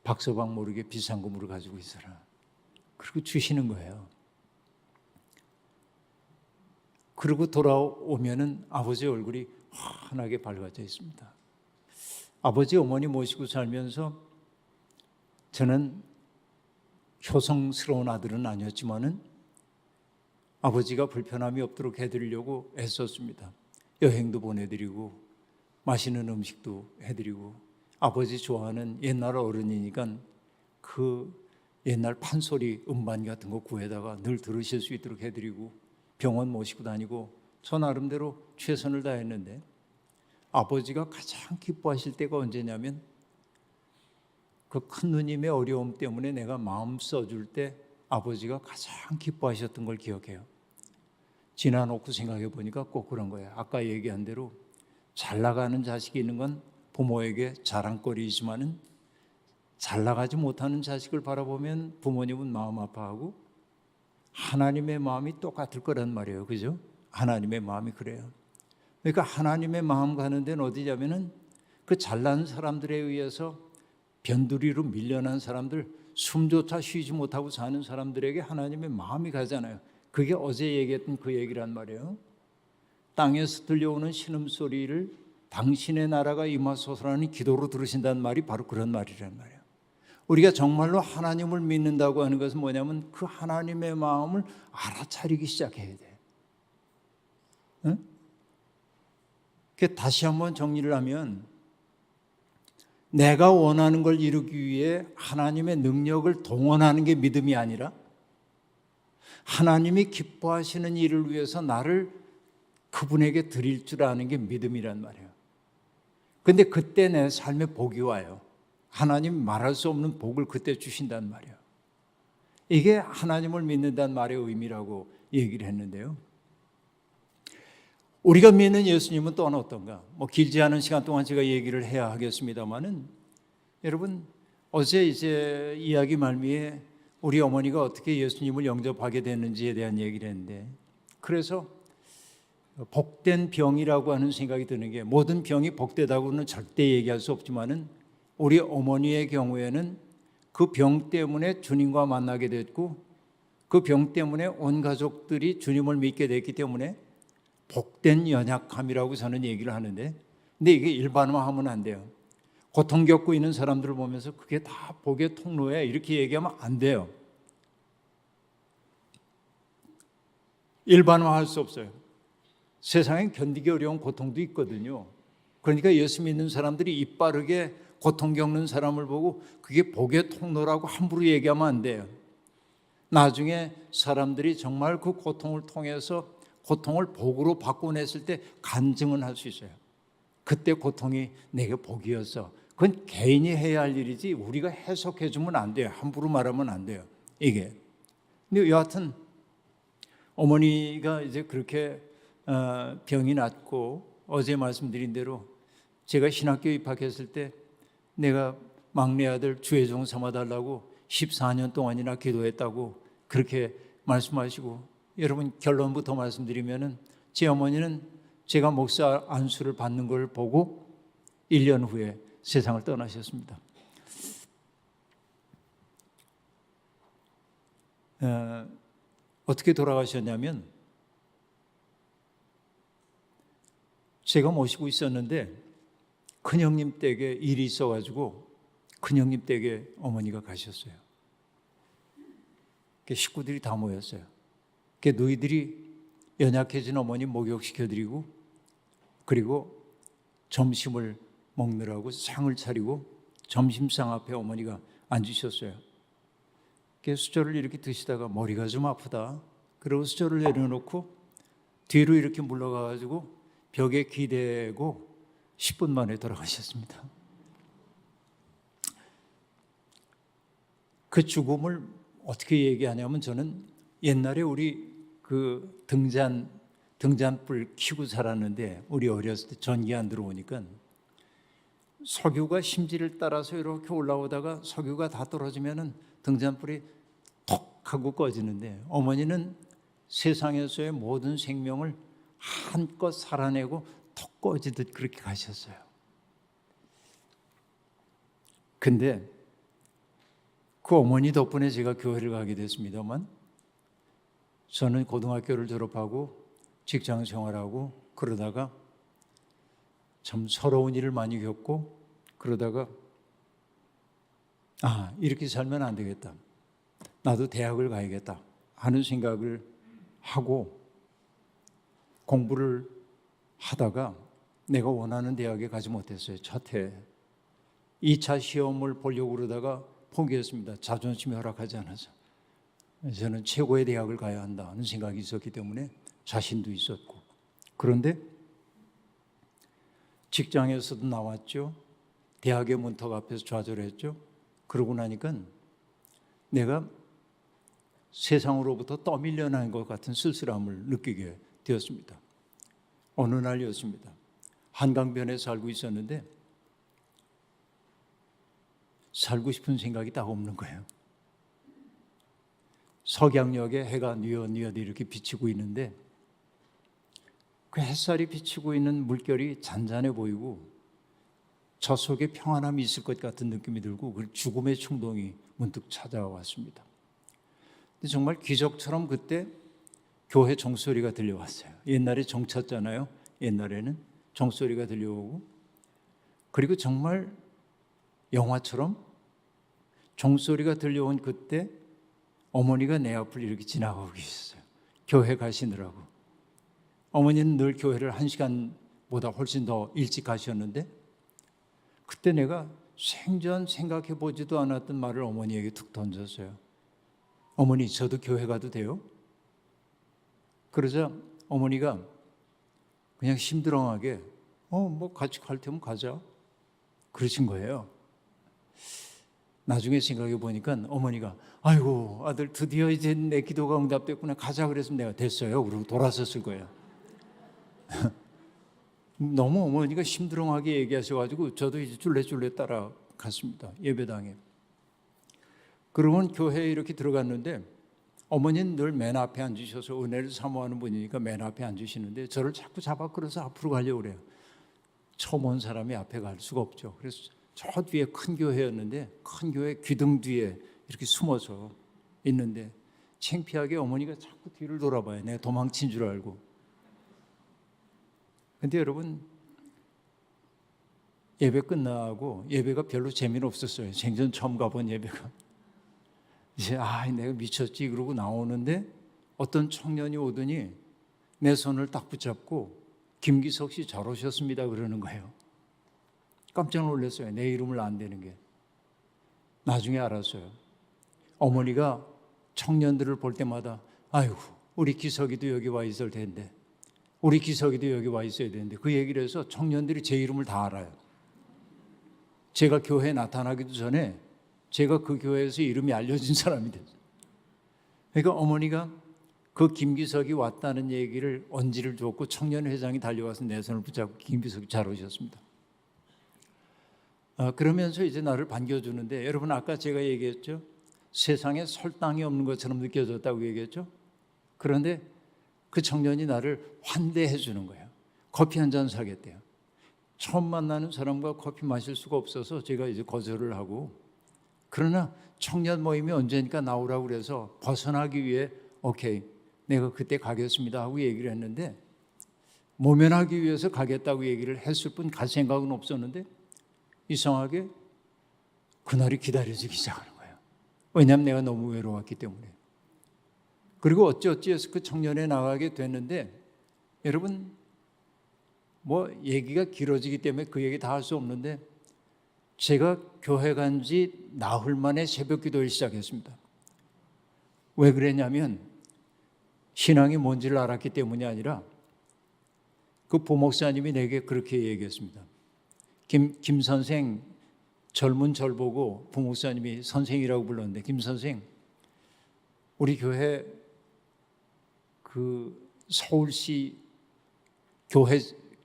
박서방 모르게 비상금으로 가지고 있어라. 그리고 주시는 거예요. 그리고 돌아오면은 아버지 얼굴이 환하게 밝아져 있습니다. 아버지 어머니 모시고 살면서 저는 효성스러운 아들은 아니었지만은 아버지가 불편함이 없도록 해드리려고 애썼습니다. 여행도 보내드리고 맛있는 음식도 해드리고 아버지 좋아하는 옛날 어른이니까 그 옛날 판소리 음반 같은 거 구해다가 늘 들으실 수 있도록 해드리고 병원 모시고 다니고 저 나름대로 최선을 다했는데 아버지가 가장 기뻐하실 때가 언제냐면 그 큰 누님의 어려움 때문에 내가 마음 써줄 때 아버지가 가장 기뻐하셨던 걸 기억해요. 지나놓고 생각해 보니까 꼭 그런 거예요. 아까 얘기한 대로 잘 나가는 자식이 있는 건 부모에게 자랑거리이지만은 잘 나가지 못하는 자식을 바라보면 부모님은 마음 아파하고 하나님의 마음이 똑같을 거란 말이에요. 그죠? 하나님의 마음이 그래요. 그러니까 하나님의 마음 가는 데는 어디냐면은 그 잘난 사람들에 의해서 변두리로 밀려난 사람들, 숨조차 쉬지 못하고 사는 사람들에게 하나님의 마음이 가잖아요. 그게 어제 얘기했던 그 얘기란 말이에요. 땅에서 들려오는 신음소리를 당신의 나라가 임하소서라는 기도로 들으신다는 말이 바로 그런 말이란 말이에요. 우리가 정말로 하나님을 믿는다고 하는 것은 뭐냐면 그 하나님의 마음을 알아차리기 시작해야 돼. 응? 다시 한번 정리를 하면 내가 원하는 걸 이루기 위해 하나님의 능력을 동원하는 게 믿음이 아니라 하나님이 기뻐하시는 일을 위해서 나를 그분에게 드릴 줄 아는 게 믿음이란 말이에요. 근데 그때 내 삶에 복이 와요. 하나님 말할 수 없는 복을 그때 주신단 말이에요. 이게 하나님을 믿는다는 말의 의미라고 얘기를 했는데요. 우리가 믿는 예수님은 또한 어떤가? 길지 않은 시간 동안 제가 얘기를 해야 하겠습니다만은 여러분 어제 이제 이야기 말미에 우리 어머니가 어떻게 예수님을 영접하게 됐는지에 대한 얘기를 했는데 그래서 복된 병이라고 하는 생각이 드는 게 모든 병이 복되다고는 절대 얘기할 수 없지만은 우리 어머니의 경우에는 그 병 때문에 주님과 만나게 됐고 그 병 때문에 온 가족들이 주님을 믿게 됐기 때문에 복된 연약함이라고 저는 얘기를 하는데 근데 이게 일반화하면 안 돼요. 고통 겪고 있는 사람들을 보면서 그게 다 복의 통로야 이렇게 얘기하면 안 돼요. 일반화할 수 없어요. 세상엔 견디기 어려운 고통도 있거든요. 그러니까 예수 믿는 사람들이 입 바르게 고통 겪는 사람을 보고 그게 복의 통로라고 함부로 얘기하면 안 돼요. 나중에 사람들이 정말 그 고통을 통해서 고통을 복으로 바꿔냈을 때 간증은 할 수 있어요. 그때 고통이 내게 복이었어. 그건 개인이 해야 할 일이지 우리가 해석해 주면 안 돼요. 함부로 말하면 안 돼요. 이게. 근데 여하튼 어머니가 이제 그렇게 병이 났고 어제 말씀드린 대로 제가 신학교에 입학했을 때 내가 막내 아들 주혜종 삼아달라고 14년 동안이나 기도했다고 그렇게 말씀하시고 여러분 결론부터 말씀드리면은 제 어머니는 제가 목사 안수를 받는 걸 보고 1년 후에 세상을 떠나셨습니다. 어떻게 돌아가셨냐면 제가 모시고 있었는데 큰형님 댁에 일이 있어가지고 큰형님 댁에 어머니가 가셨어요. 식구들이 다 모였어요. 너희들이 연약해진 어머니 목욕시켜드리고 그리고 점심을 먹느라고 상을 차리고 점심상 앞에 어머니가 앉으셨어요. 수저를 이렇게 드시다가 머리가 좀 아프다. 그리고 수저를 내려놓고 뒤로 이렇게 물러가가지고 벽에 기대고 10분 만에 돌아가셨습니다. 그 죽음을 어떻게 얘기하냐면 저는 옛날에 우리 그 등잔불 켜고 살았는데 우리 어렸을 때 전기 안 들어오니까 석유가 심지를 따라서 이렇게 올라오다가 석유가 다 떨어지면은 등잔불이 톡 하고 꺼지는데 어머니는 세상에서의 모든 생명을 한껏 살아내고 톡 꺼지듯 그렇게 가셨어요. 근데 그 어머니 덕분에 제가 교회를 가게 됐습니다만 저는 고등학교를 졸업하고 직장 생활하고 그러다가 참 서러운 일을 많이 겪고 그러다가 이렇게 살면 안 되겠다. 나도 대학을 가야겠다 하는 생각을 하고 공부를 하다가 내가 원하는 대학에 가지 못했어요. 첫 해 2차 시험을 보려고 그러다가 포기했습니다. 자존심이 허락하지 않아서. 저는 최고의 대학을 가야 한다는 생각이 있었기 때문에 자신도 있었고 그런데 직장에서도 나왔죠. 대학의 문턱 앞에서 좌절했죠. 그러고 나니까 내가 세상으로부터 떠밀려난 것 같은 쓸쓸함을 느끼게 되었습니다. 어느 날이었습니다. 한강변에 살고 있었는데 살고 싶은 생각이 딱 없는 거예요. 석양역에 해가 뉘엿뉘엿 이렇게 비치고 있는데 그 햇살이 비치고 있는 물결이 잔잔해 보이고 저 속에 평안함이 있을 것 같은 느낌이 들고 그 죽음의 충동이 문득 찾아왔습니다. 근데 정말 기적처럼 그때 교회 종소리가 들려왔어요. 옛날에 종 쳤잖아요. 옛날에는 종소리가 들려오고, 그리고 정말 영화처럼 종소리가 들려온 그때 어머니가 내 앞을 이렇게 지나가고 계셨어요. 교회 가시느라고. 어머니는 늘 교회를 1시간보다 훨씬 더 일찍 가셨는데, 그때 내가 생전 생각해 보지도 않았던 말을 어머니에게 툭 던졌어요. 어머니, 저도 교회 가도 돼요? 그러자 어머니가 그냥 심드렁하게 뭐 같이 갈 테면 가자 그러신 거예요. 나중에 생각해 보니까 어머니가 아이고 아들 드디어 이제 내 기도가 응답됐구나, 가자 그랬으면 내가 됐어요 그러고 돌아섰을 거예요. 너무 어머니가 심드렁하게 얘기하셔가지고 저도 이제 쫄래쫄래 따라갔습니다. 예배당에. 그러면 교회에 이렇게 들어갔는데 어머니는 늘 맨 앞에 앉으셔서 은혜를 사모하는 분이니까 맨 앞에 앉으시는데 저를 자꾸 잡아 끌어서 앞으로 가려고 그래요. 처음 온 사람이 앞에 갈 수가 없죠. 그래서 저 뒤에 큰 교회였는데 큰 교회 귀등 뒤에 이렇게 숨어서 있는데 창피하게 어머니가 자꾸 뒤를 돌아봐요. 내가 도망친 줄 알고. 근데 여러분, 예배 끝나고 예배가 별로 재미는 없었어요. 생전 처음 가본 예배가. 이제 내가 미쳤지 그러고 나오는데 어떤 청년이 오더니 내 손을 딱 붙잡고 김기석 씨 잘 오셨습니다 그러는 거예요. 깜짝 놀랐어요. 내 이름을 안 대는 게. 나중에 알았어요. 어머니가 청년들을 볼 때마다 아이고 우리 기석이도 여기 와 있을 텐데, 우리 기석이도 여기 와 있어야 되는데, 그 얘기를 해서 청년들이 제 이름을 다 알아요. 제가 교회에 나타나기도 전에 제가 그 교회에서 이름이 알려진 사람이 됐어요. 그러니까 어머니가 그 김기석이 왔다는 얘기를 언지를 줬고 청년회장이 달려와서 내 손을 붙잡고 김기석이 잘 오셨습니다. 그러면서 이제 나를 반겨주는데, 여러분 아까 제가 얘기했죠. 세상에 설탕이 없는 것처럼 느껴졌다고 얘기했죠. 그런데 그 청년이 나를 환대해 주는 거예요. 커피 한 잔 사겠대요. 처음 만나는 사람과 커피 마실 수가 없어서 제가 이제 거절을 하고, 그러나 청년 모임이 언제니까 나오라고 그래서 벗어나기 위해 오케이 내가 그때 가겠습니다 하고 얘기를 했는데, 모면하기 위해서 가겠다고 얘기를 했을 뿐 갈 생각은 없었는데 이상하게 그날이 기다려지기 시작하는 거예요. 왜냐하면 내가 너무 외로웠기 때문에. 그리고 어찌어찌해서 그 청년에 나가게 됐는데, 여러분 뭐 얘기가 길어지기 때문에 그 얘기 다 할 수 없는데, 제가 교회 간 지 나흘 만에 새벽 기도를 시작했습니다. 왜 그랬냐면 신앙이 뭔지를 알았기 때문이 아니라 그 부목사님이 내게 그렇게 얘기했습니다. 김 선생, 젊은 절 보고 부목사님이 선생이라고 불렀는데, 김 선생, 우리 교회 서울시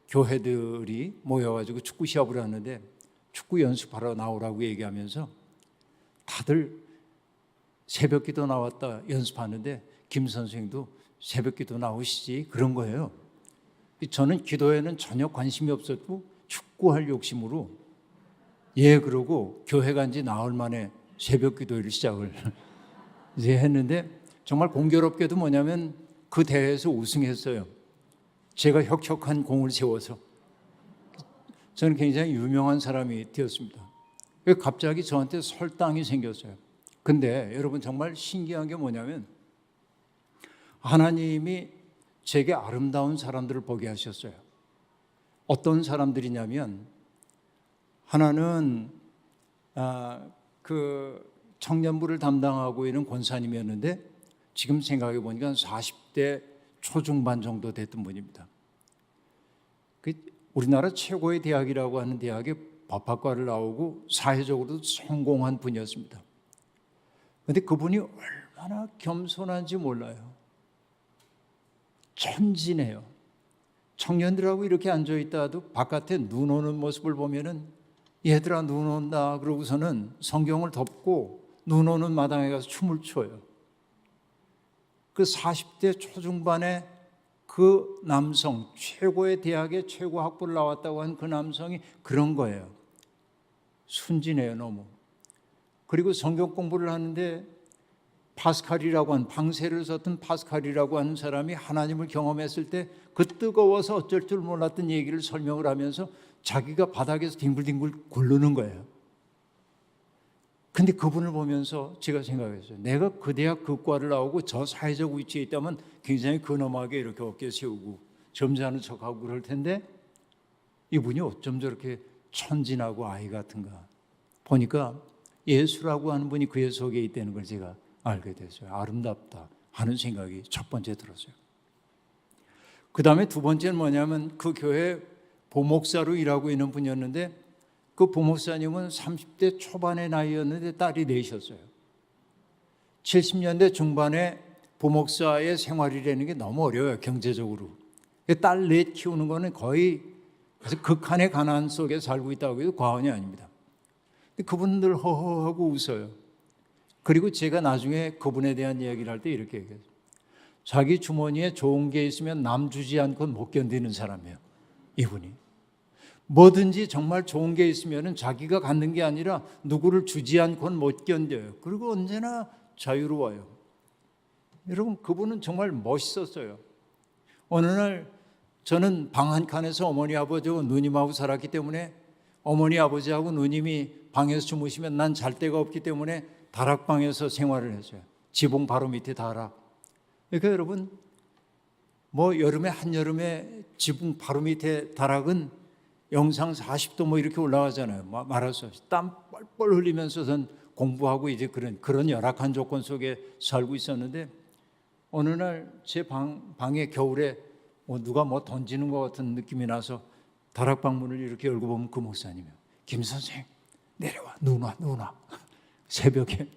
교회들이 모여가지고 축구 시합을 하는데 축구 연습하러 나오라고 얘기하면서 다들 새벽 기도 나왔다 연습하는데 김 선생도 새벽 기도 나오시지 그런 거예요. 저는 기도에는 전혀 관심이 없었고 축구할 욕심으로 그러고 교회 간 지 나흘 만에 새벽 기도를 시작을 이제 했는데, 정말 공교롭게도 뭐냐면 그 대회에서 우승했어요. 제가 혁혁한 공을 세워서. 저는 굉장히 유명한 사람이 되었습니다. 갑자기 저한테 설당이 생겼어요. 근데 여러분 정말 신기한 게 뭐냐면 하나님이 제게 아름다운 사람들을 보게 하셨어요. 어떤 사람들이냐면, 하나는 그 청년부를 담당하고 있는 권사님이었는데 지금 생각해 보니까 40대 초중반 정도 됐던 분입니다. 우리나라 최고의 대학이라고 하는 대학에 법학과를 나오고 사회적으로도 성공한 분이었습니다. 그런데 그분이 얼마나 겸손한지 몰라요. 천진해요. 청년들하고 이렇게 앉아있다도 바깥에 눈 오는 모습을 보면은 얘들아 눈 온다 그러고서는 성경을 덮고 눈 오는 마당에 가서 춤을 춰요. 그 40대 초중반에 그 남성, 최고의 대학의 최고 학부를 나왔다고 한 그 남성이 그런 거예요. 순진해요 너무. 그리고 성경 공부를 하는데 파스칼이라고 하는 방세를 썼던 파스칼이라고 하는 사람이 하나님을 경험했을 때 그 뜨거워서 어쩔 줄 몰랐던 얘기를 설명을 하면서 자기가 바닥에서 뒹굴뒹굴 굴르는 거예요. 근데 그분을 보면서 제가 생각했어요. 내가 그 대학 그 과를 나오고 저 사회적 위치에 있다면 굉장히 근엄하게 이렇게 어깨 세우고 점잖은 척하고 그럴 텐데 이분이 어쩜 저렇게 천진하고 아이 같은가. 보니까 예수라고 하는 분이 그의 속에 있다는 걸 제가 알게 됐어요. 아름답다 하는 생각이 첫 번째 들었어요. 그 다음에 두 번째는 뭐냐면 그 교회 보목사로 일하고 있는 분이었는데 그 보목사님은 30대 초반의 나이였는데 딸이 넷이었어요. 70년대 중반에 보목사의 생활이라는 게 너무 어려워요. 경제적으로. 딸 넷 키우는 거는 거의 아주 극한의 가난 속에 살고 있다고 해도 과언이 아닙니다. 그분들 허허하고 웃어요. 그리고 제가 나중에 그분에 대한 이야기를 할 때 이렇게 얘기해요. 자기 주머니에 좋은 게 있으면 남 주지 않고는 못 견디는 사람이에요. 이분이. 뭐든지 정말 좋은 게 있으면 자기가 갖는 게 아니라 누구를 주지 않고는 못 견뎌요. 그리고 언제나 자유로워요. 여러분, 그분은 정말 멋있었어요. 어느 날 저는 방 한 칸에서 어머니 아버지하고 누님하고 살았기 때문에 어머니 아버지하고 누님이 방에서 주무시면 난 잘 데가 없기 때문에 다락방에서 생활을 했어요. 지붕 바로 밑에 다락. 그러니까 여러분, 뭐 여름에 한여름에 지붕 바로 밑에 다락은 영상 40도 뭐 이렇게 올라가잖아요. 말아서 땀 뻘뻘 흘리면서 전 공부하고 이제 그런 열악한 조건 속에 살고 있었는데 어느 날 제 방에 겨울에 누가 뭐 던지는 것 같은 느낌이 나서 다락방 문을 이렇게 열고 보면 그 목사님이에요. 김 선생 내려와, 눈 와. 새벽에.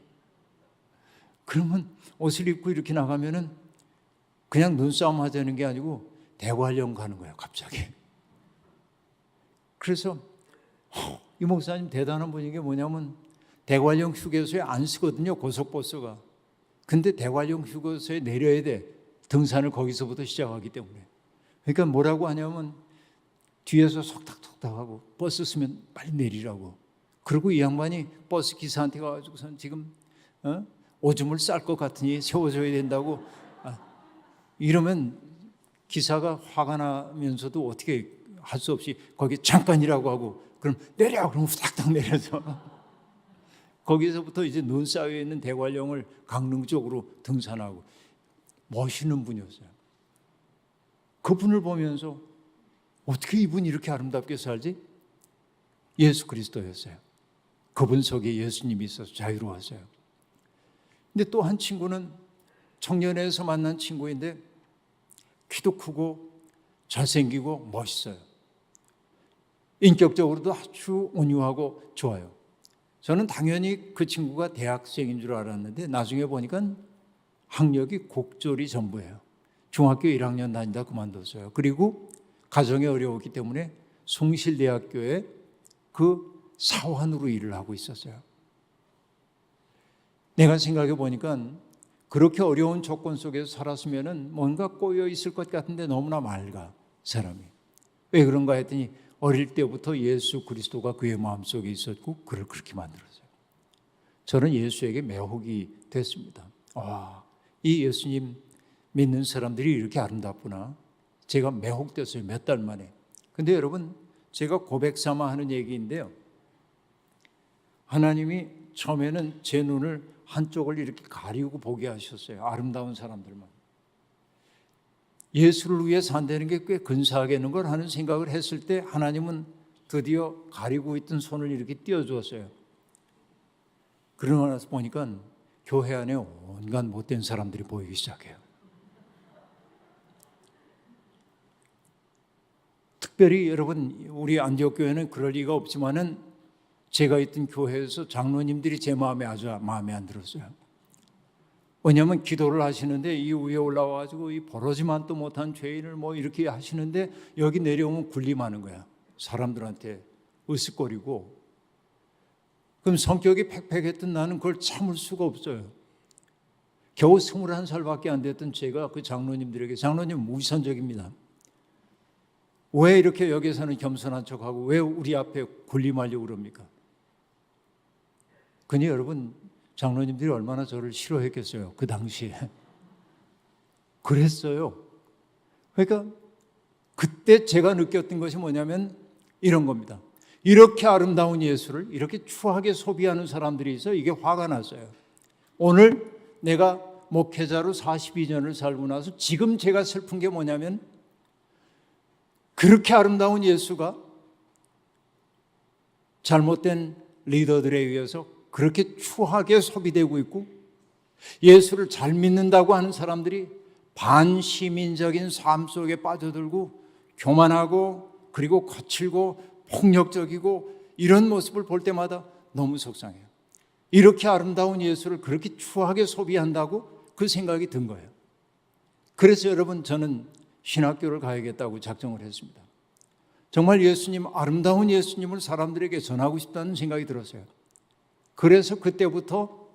그러면 옷을 입고 이렇게 나가면은 그냥 눈싸움 하자는 게 아니고 대관령 가는 거예요, 갑자기. 그래서 이 목사님 대단한 분인 게 뭐냐면 대관령 휴게소에 안 쓰거든요, 고속버스가. 근데 대관령 휴게소에 내려야 돼. 등산을 거기서부터 시작하기 때문에. 그러니까 뭐라고 하냐면 뒤에서 속닥속닥하고 버스 쓰면 빨리 내리라고. 그리고 이 양반이 버스 기사한테 가가지고선 지금 오줌을 쌀 것 같으니 세워줘야 된다고 이러면 기사가 화가 나면서도 어떻게 할 수 없이 거기 잠깐이라고 하고 그럼 내려 그러면 후닥닥 내려서 거기서부터 이제 눈 쌓여 있는 대관령을 강릉 쪽으로 등산하고 멋있는 분이었어요. 그분을 보면서 어떻게 이분이 이렇게 아름답게 살지? 예수 그리스도였어요. 그분 속에 예수님이 있어서 자유로웠어요. 근데 또 한 친구는 청년회에서 만난 친구인데 키도 크고 잘생기고 멋있어요. 인격적으로도 아주 온유하고 좋아요. 저는 당연히 그 친구가 대학생인 줄 알았는데 나중에 보니까 학력이 곡졸이 전부예요. 중학교 1학년 다니다 그만뒀어요. 그리고 가정이 어려웠기 때문에 숭실대학교에 그 사원으로 일을 하고 있었어요. 내가 생각해 보니까 그렇게 어려운 조건 속에서 살았으면 뭔가 꼬여 있을 것 같은데 너무나 맑아, 사람이. 왜 그런가 했더니 어릴 때부터 예수 그리스도가 그의 마음속에 있었고 그를 그렇게 만들었어요. 저는 예수에게 매혹이 됐습니다. 이 예수님 믿는 사람들이 이렇게 아름답구나. 제가 매혹됐어요. 몇 달 만에. 근데 여러분, 제가 고백 삼아 하는 얘기인데요. 하나님이 처음에는 제 눈을 한쪽을 이렇게 가리고 보게 하셨어요. 아름다운 사람들만. 예수를 위해 산다는 게 꽤 근사하겠는 걸 하는 생각을 했을 때 하나님은 드디어 가리고 있던 손을 이렇게 띄워주었어요. 그러고 나서 보니까 교회 안에 온갖 못된 사람들이 보이기 시작해요. 특별히 여러분, 우리 안디옥 교회는 그럴 리가 없지만은 제가 있던 교회에서 장로님들이 제 마음에 아주 마음에 안 들었어요. 왜냐하면 기도를 하시는데 이 위에 올라와가지고 이 버러지만도 못한 죄인을 뭐 이렇게 하시는데 여기 내려오면 군림하는 거야. 사람들한테 으쓱거리고. 그럼 성격이 팩팩했던 나는 그걸 참을 수가 없어요. 겨우 21살밖에 안 됐던 제가 그 장로님들에게, 장로님 위선적입니다. 왜 이렇게 여기서는 겸손한 척하고 왜 우리 앞에 군림하려고 그럽니까? 그니 여러분, 장로님들이 얼마나 저를 싫어했겠어요. 그 당시에. 그랬어요. 그러니까 그때 제가 느꼈던 것이 뭐냐면 이런 겁니다. 이렇게 아름다운 예수를 이렇게 추하게 소비하는 사람들이 있어 이게 화가 났어요. 오늘 내가 목회자로 42년을 살고 나서 지금 제가 슬픈 게 뭐냐면 그렇게 아름다운 예수가 잘못된 리더들에 의해서 그렇게 추하게 소비되고 있고 예수를 잘 믿는다고 하는 사람들이 반시민적인 삶 속에 빠져들고 교만하고 그리고 거칠고 폭력적이고 이런 모습을 볼 때마다 너무 속상해요. 이렇게 아름다운 예수를 그렇게 추하게 소비한다고 그 생각이 든 거예요. 그래서 여러분 저는 신학교를 가야겠다고 작정을 했습니다. 정말 예수님, 아름다운 예수님을 사람들에게 전하고 싶다는 생각이 들었어요. 그래서 그때부터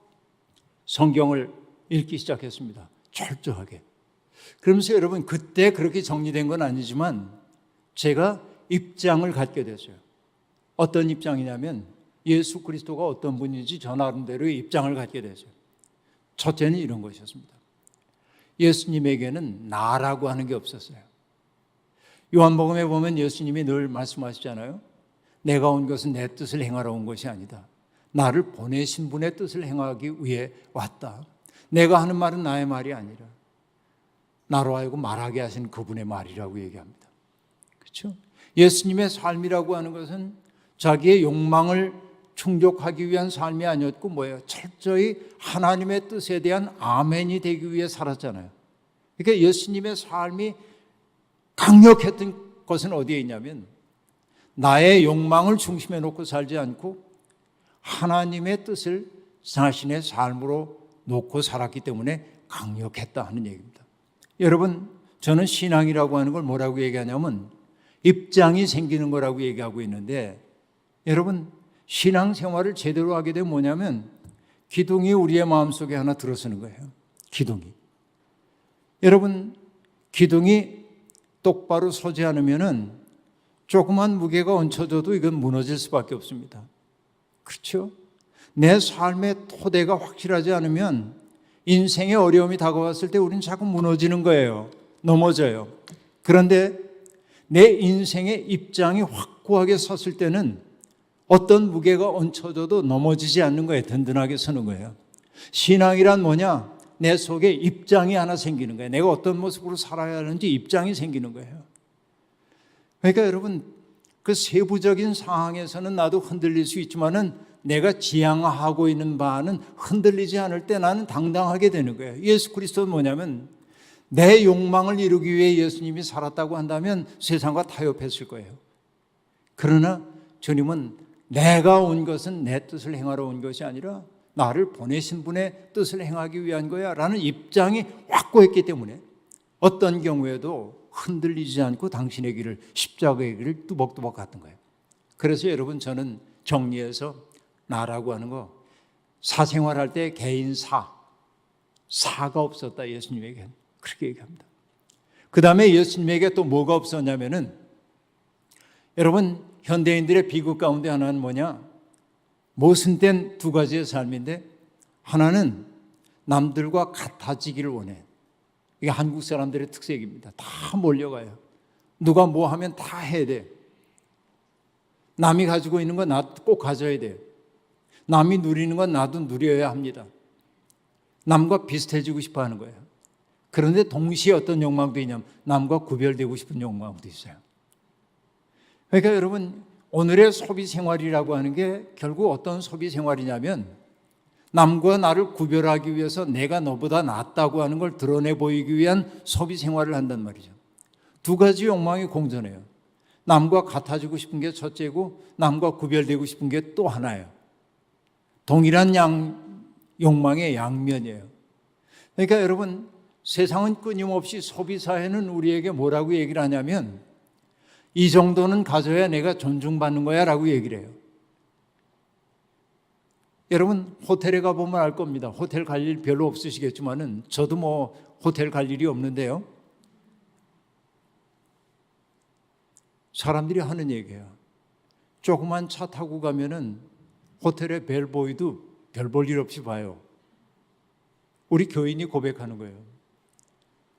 성경을 읽기 시작했습니다. 철저하게. 그러면서 여러분 그때 그렇게 정리된 건 아니지만 제가 입장을 갖게 됐어요. 어떤 입장이냐면 예수 그리스도가 어떤 분인지 저 나름대로의 입장을 갖게 됐어요. 첫째는 이런 것이었습니다. 예수님에게는 나라고 하는 게 없었어요. 요한복음에 보면 예수님이 늘 말씀하시잖아요. 내가 온 것은 내 뜻을 행하러 온 것이 아니다. 나를 보내신 분의 뜻을 행하기 위해 왔다. 내가 하는 말은 나의 말이 아니라 나로 하여금 말하게 하신 그분의 말이라고 얘기합니다. 그렇죠? 예수님의 삶이라고 하는 것은 자기의 욕망을 충족하기 위한 삶이 아니었고 뭐예요? 철저히 하나님의 뜻에 대한 아멘이 되기 위해 살았잖아요. 그러니까 예수님의 삶이 강력했던 것은 어디에 있냐면 나의 욕망을 중심에 놓고 살지 않고 하나님의 뜻을 자신의 삶으로 놓고 살았기 때문에 강력했다 하는 얘기입니다. 여러분, 저는 신앙이라고 하는 걸 뭐라고 얘기하냐면 입장이 생기는 거라고 얘기하고 있는데 여러분, 신앙생활을 제대로 하게 되면 뭐냐면 기둥이 우리의 마음속에 하나 들어서는 거예요. 기둥이. 여러분, 기둥이 똑바로 서지 않으면은 조그만 무게가 얹혀져도 이건 무너질 수밖에 없습니다. 그렇죠? 내 삶의 토대가 확실하지 않으면 인생의 어려움이 다가왔을 때 우리는 자꾸 무너지는 거예요. 넘어져요. 그런데 내 인생의 입장이 확고하게 섰을 때는 어떤 무게가 얹혀져도 넘어지지 않는 거예요. 든든하게 서는 거예요. 신앙이란 뭐냐? 내 속에 입장이 하나 생기는 거예요. 내가 어떤 모습으로 살아야 하는지 입장이 생기는 거예요. 그러니까 여러분, 그 세부적인 상황에서는 나도 흔들릴 수 있지만은 내가 지향하고 있는 바는 흔들리지 않을 때 나는 당당하게 되는 거예요. 예수 그리스도는 뭐냐면 내 욕망을 이루기 위해 예수님이 살았다고 한다면 세상과 타협했을 거예요. 그러나 주님은 내가 온 것은 내 뜻을 행하러 온 것이 아니라 나를 보내신 분의 뜻을 행하기 위한 거야 라는 입장이 확고했기 때문에 어떤 경우에도 흔들리지 않고 당신의 길을, 십자가의 길을 뚜벅뚜벅 갔던 거예요. 그래서 여러분 저는 정리해서 나라고 하는 거 사생활할 때 개인 사가 없었다 예수님에게 그렇게 얘기합니다. 그 다음에 예수님에게 또 뭐가 없었냐면은 여러분 현대인들의 비극 가운데 하나는 뭐냐? 모순된 두 가지의 삶인데 하나는 남들과 같아지기를 원해. 이게 한국 사람들의 특색입니다. 다 몰려가요. 누가 뭐 하면 다 해야 돼. 남이 가지고 있는 건 나도 꼭 가져야 돼요. 남이 누리는 건 나도 누려야 합니다. 남과 비슷해지고 싶어 하는 거예요. 그런데 동시에 어떤 욕망도 있냐면 남과 구별되고 싶은 욕망도 있어요. 그러니까 여러분 오늘의 소비 생활이라고 하는 게 결국 어떤 소비 생활이냐면 남과 나를 구별하기 위해서 내가 너보다 낫다고 하는 걸 드러내 보이기 위한 소비 생활을 한단 말이죠. 두 가지 욕망이 공존해요. 남과 같아지고 싶은 게 첫째고 남과 구별되고 싶은 게 또 하나예요. 동일한 욕망의 양면이에요. 그러니까 여러분 세상은 끊임없이 소비사회는 우리에게 뭐라고 얘기를 하냐면 이 정도는 가져야 내가 존중받는 거야 라고 얘기를 해요. 여러분 호텔에 가보면 알 겁니다. 호텔 갈 일 별로 없으시겠지만은 저도 뭐 호텔 갈 일이 없는데요. 사람들이 하는 얘기예요. 조그만 차 타고 가면은 호텔의 벨보이도 별 볼 일 없이 봐요. 우리 교인이 고백하는 거예요.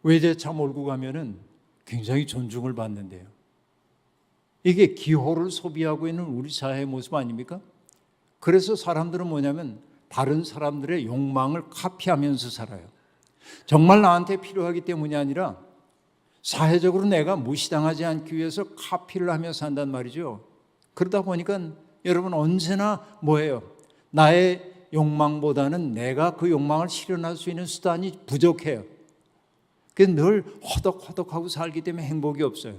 외제차 몰고 가면은 굉장히 존중을 받는데요. 이게 기호를 소비하고 있는 우리 사회의 모습 아닙니까? 그래서 사람들은 뭐냐면 다른 사람들의 욕망을 카피하면서 살아요. 정말 나한테 필요하기 때문이 아니라 사회적으로 내가 무시당하지 않기 위해서 카피를 하며 산단 말이죠. 그러다 보니까 여러분 언제나 뭐예요? 나의 욕망보다는 내가 그 욕망을 실현할 수 있는 수단이 부족해요. 그래서 늘 허덕허덕하고 살기 때문에 행복이 없어요.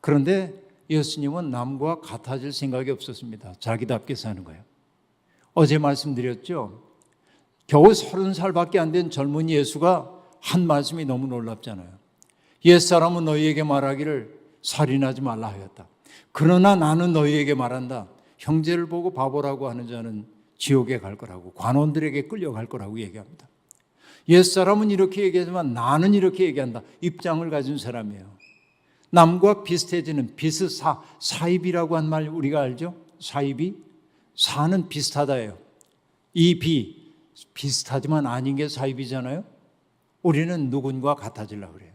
그런데 예수님은 남과 같아질 생각이 없었습니다. 자기답게 사는 거예요. 어제 말씀드렸죠. 겨우 30살밖에 안 된 젊은 예수가 한 말씀이 너무 놀랍잖아요. 옛사람은 너희에게 말하기를 살인하지 말라 하였다. 그러나 나는 너희에게 말한다. 형제를 보고 바보라고 하는 자는 지옥에 갈 거라고, 관원들에게 끌려갈 거라고 얘기합니다. 옛사람은 이렇게 얘기하지만 나는 이렇게 얘기한다. 입장을 가진 사람이에요. 남과 비슷해지는 사입이라고 한 말 우리가 알죠? 사입이 사는 비슷하다예요. 이 비슷하지만 아닌 게 사입이잖아요. 우리는 누군가 같아지려고 그래요.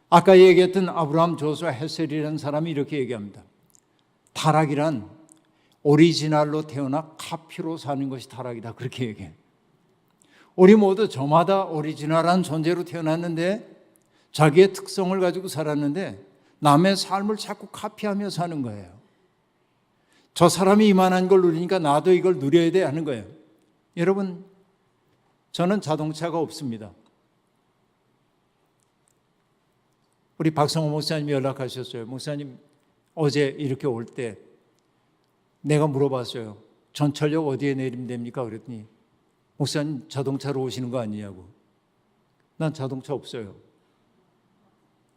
아까 얘기했던 아브라함 조수아 헤셀이라는 사람이 이렇게 얘기합니다. 타락이란 오리지널로 태어나 카피로 사는 것이 타락이다. 그렇게 얘기해요. 우리 모두 저마다 오리지널한 존재로 태어났는데 자기의 특성을 가지고 살았는데 남의 삶을 자꾸 카피하며 사는 거예요. 저 사람이 이만한 걸 누리니까 나도 이걸 누려야 돼 하는 거예요. 여러분, 저는 자동차가 없습니다. 우리 박성호 목사님이 연락하셨어요. 목사님, 어제 이렇게 올 때 내가 물어봤어요. 전철역 어디에 내리면 됩니까? 그랬더니 목사님 자동차로 오시는 거 아니냐고. 난 자동차 없어요.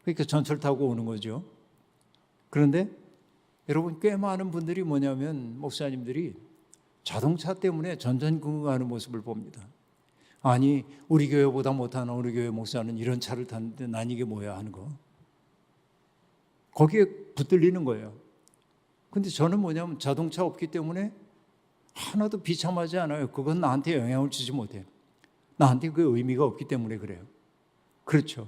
그러니까 전철 타고 오는 거죠. 그런데 여러분, 꽤 많은 분들이 뭐냐면 목사님들이 자동차 때문에 전전긍긍하는 모습을 봅니다. 아니, 우리 교회보다 못하는 우리 교회 목사는 이런 차를 탔는데 난 이게 뭐야 하는 거. 거기에 붙들리는 거예요. 근데 저는 뭐냐면 자동차 없기 때문에 하나도 비참하지 않아요. 그건 나한테 영향을 주지 못해요. 나한테 그 의미가 없기 때문에 그래요. 그렇죠.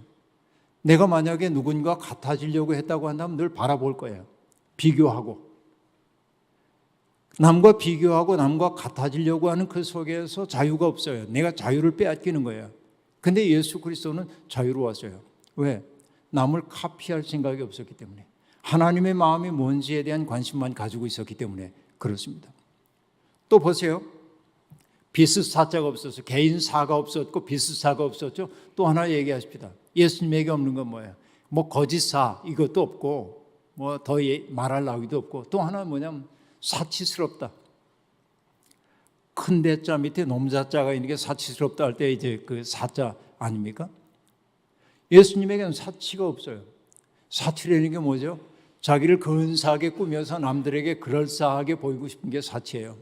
내가 만약에 누군가 같아지려고 했다고 한다면 늘 바라볼 거예요. 비교하고. 남과 비교하고 남과 같아지려고 하는 그 속에서 자유가 없어요. 내가 자유를 빼앗기는 거예요. 근데 예수 그리스도는 자유로웠어요. 왜? 남을 카피할 생각이 없었기 때문에. 하나님의 마음이 뭔지에 대한 관심만 가지고 있었기 때문에 그렇습니다. 또 보세요. 비스사자가 없었어요. 개인사가 없었고 비스사가 없었죠. 또 하나 얘기하십니다. 예수님에게 없는 건 뭐예요? 뭐 거짓사 이것도 없고 뭐 더 말할 나위도 없고 또 하나 뭐냐면 사치스럽다. 큰 대자 밑에 놈자자가 있는 게 사치스럽다 할 때 이제 그 사자 아닙니까? 예수님에게는 사치가 없어요. 사치라는 게 뭐죠? 자기를 근사하게 꾸며서 남들에게 그럴싸하게 보이고 싶은 게 사치예요.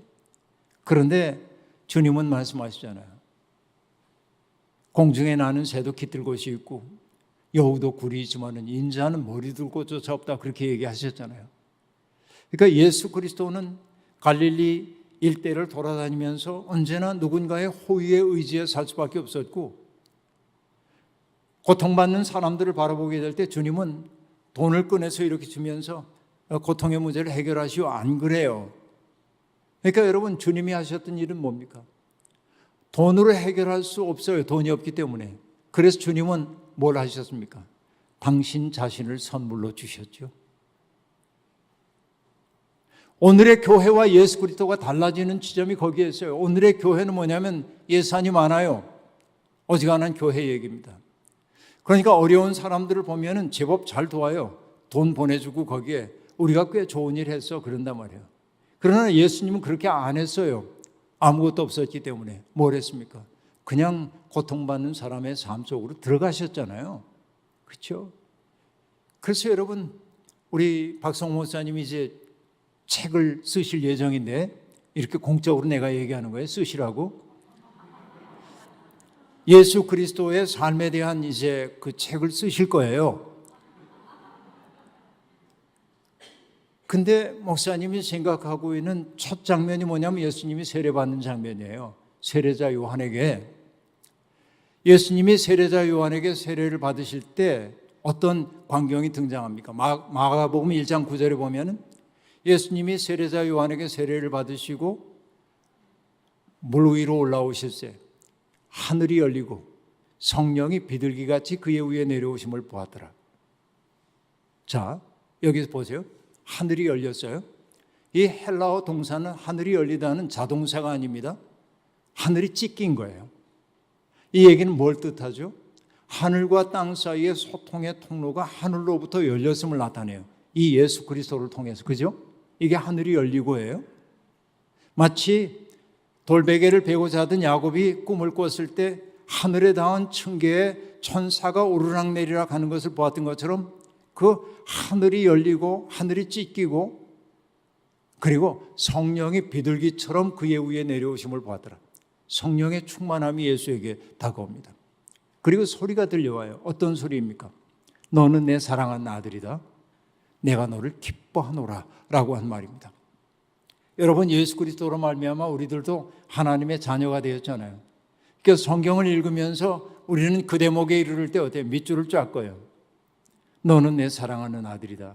그런데 주님은 말씀하시잖아요. 공중에 나는 새도 깃들 곳이 있고 여우도 굴이 있지만은 인자는 머리 둘 곳조차 없다. 그렇게 얘기하셨잖아요. 그러니까 예수 그리스도는 갈릴리 일대를 돌아다니면서 언제나 누군가의 호의에 의지해 살 수밖에 없었고 고통받는 사람들을 바라보게 될 때 주님은 돈을 꺼내서 이렇게 주면서 고통의 문제를 해결하시오. 안 그래요. 그러니까 여러분 주님이 하셨던 일은 뭡니까? 돈으로 해결할 수 없어요. 돈이 없기 때문에. 그래서 주님은 뭘 하셨습니까? 당신 자신을 선물로 주셨죠. 오늘의 교회와 예수 그리스도가 달라지는 지점이 거기에 있어요. 오늘의 교회는 뭐냐면 예산이 많아요. 어지간한 교회 얘기입니다. 그러니까 어려운 사람들을 보면은 제법 잘 도와요. 돈 보내주고 거기에 우리가 꽤 좋은 일 했어 그런단 말이에요. 그러나 예수님은 그렇게 안 했어요. 아무것도 없었기 때문에. 뭘 했습니까? 그냥 고통받는 사람의 삶 속으로 들어가셨잖아요. 그렇죠? 그래서 여러분 우리 박성호 목사님이 이제 책을 쓰실 예정인데 이렇게 공적으로 내가 얘기하는 거예요. 쓰시라고. 예수 그리스도의 삶에 대한 이제 그 책을 쓰실 거예요. 근데 목사님이 생각하고 있는 첫 장면이 뭐냐면 예수님이 세례받는 장면이에요. 세례자 요한에게, 예수님이 세례자 요한에게 세례를 받으실 때 어떤 광경이 등장합니까? 마가복음 1장 9절에 보면은 예수님이 세례자 요한에게 세례를 받으시고 물 위로 올라오실 때 하늘이 열리고 성령이 비둘기같이 그의 위에 내려오심을 보았더라. 자, 여기서 보세요. 하늘이 열렸어요. 이 헬라어 동사는 하늘이 열리다는 자동사가 아닙니다. 하늘이 찢긴 거예요. 이 얘기는 뭘 뜻하죠? 하늘과 땅 사이의 소통의 통로가 하늘로부터 열렸음을 나타내요. 이 예수 그리스도를 통해서. 그죠? 이게 하늘이 열리고예요. 마치 돌베개를 베고자 하던 야곱이 꿈을 꿨을 때 하늘에 닿은 층계에 천사가 오르락내리락 하는 것을 보았던 것처럼 그 하늘이 열리고 하늘이 찢기고 그리고 성령이 비둘기처럼 그의 위에 내려오심을 보았더라. 성령의 충만함이 예수에게 다가옵니다. 그리고 소리가 들려와요. 어떤 소리입니까? 너는 내 사랑하는 아들이다. 내가 너를 기뻐하노라 라고 한 말입니다. 여러분, 예수 그리스도로 말미암아 우리들도 하나님의 자녀가 되었잖아요. 그래서 성경을 읽으면서 우리는 그 대목에 이르를 때 어때요? 밑줄을 쫙 꺼요. 너는 내 사랑하는 아들이다.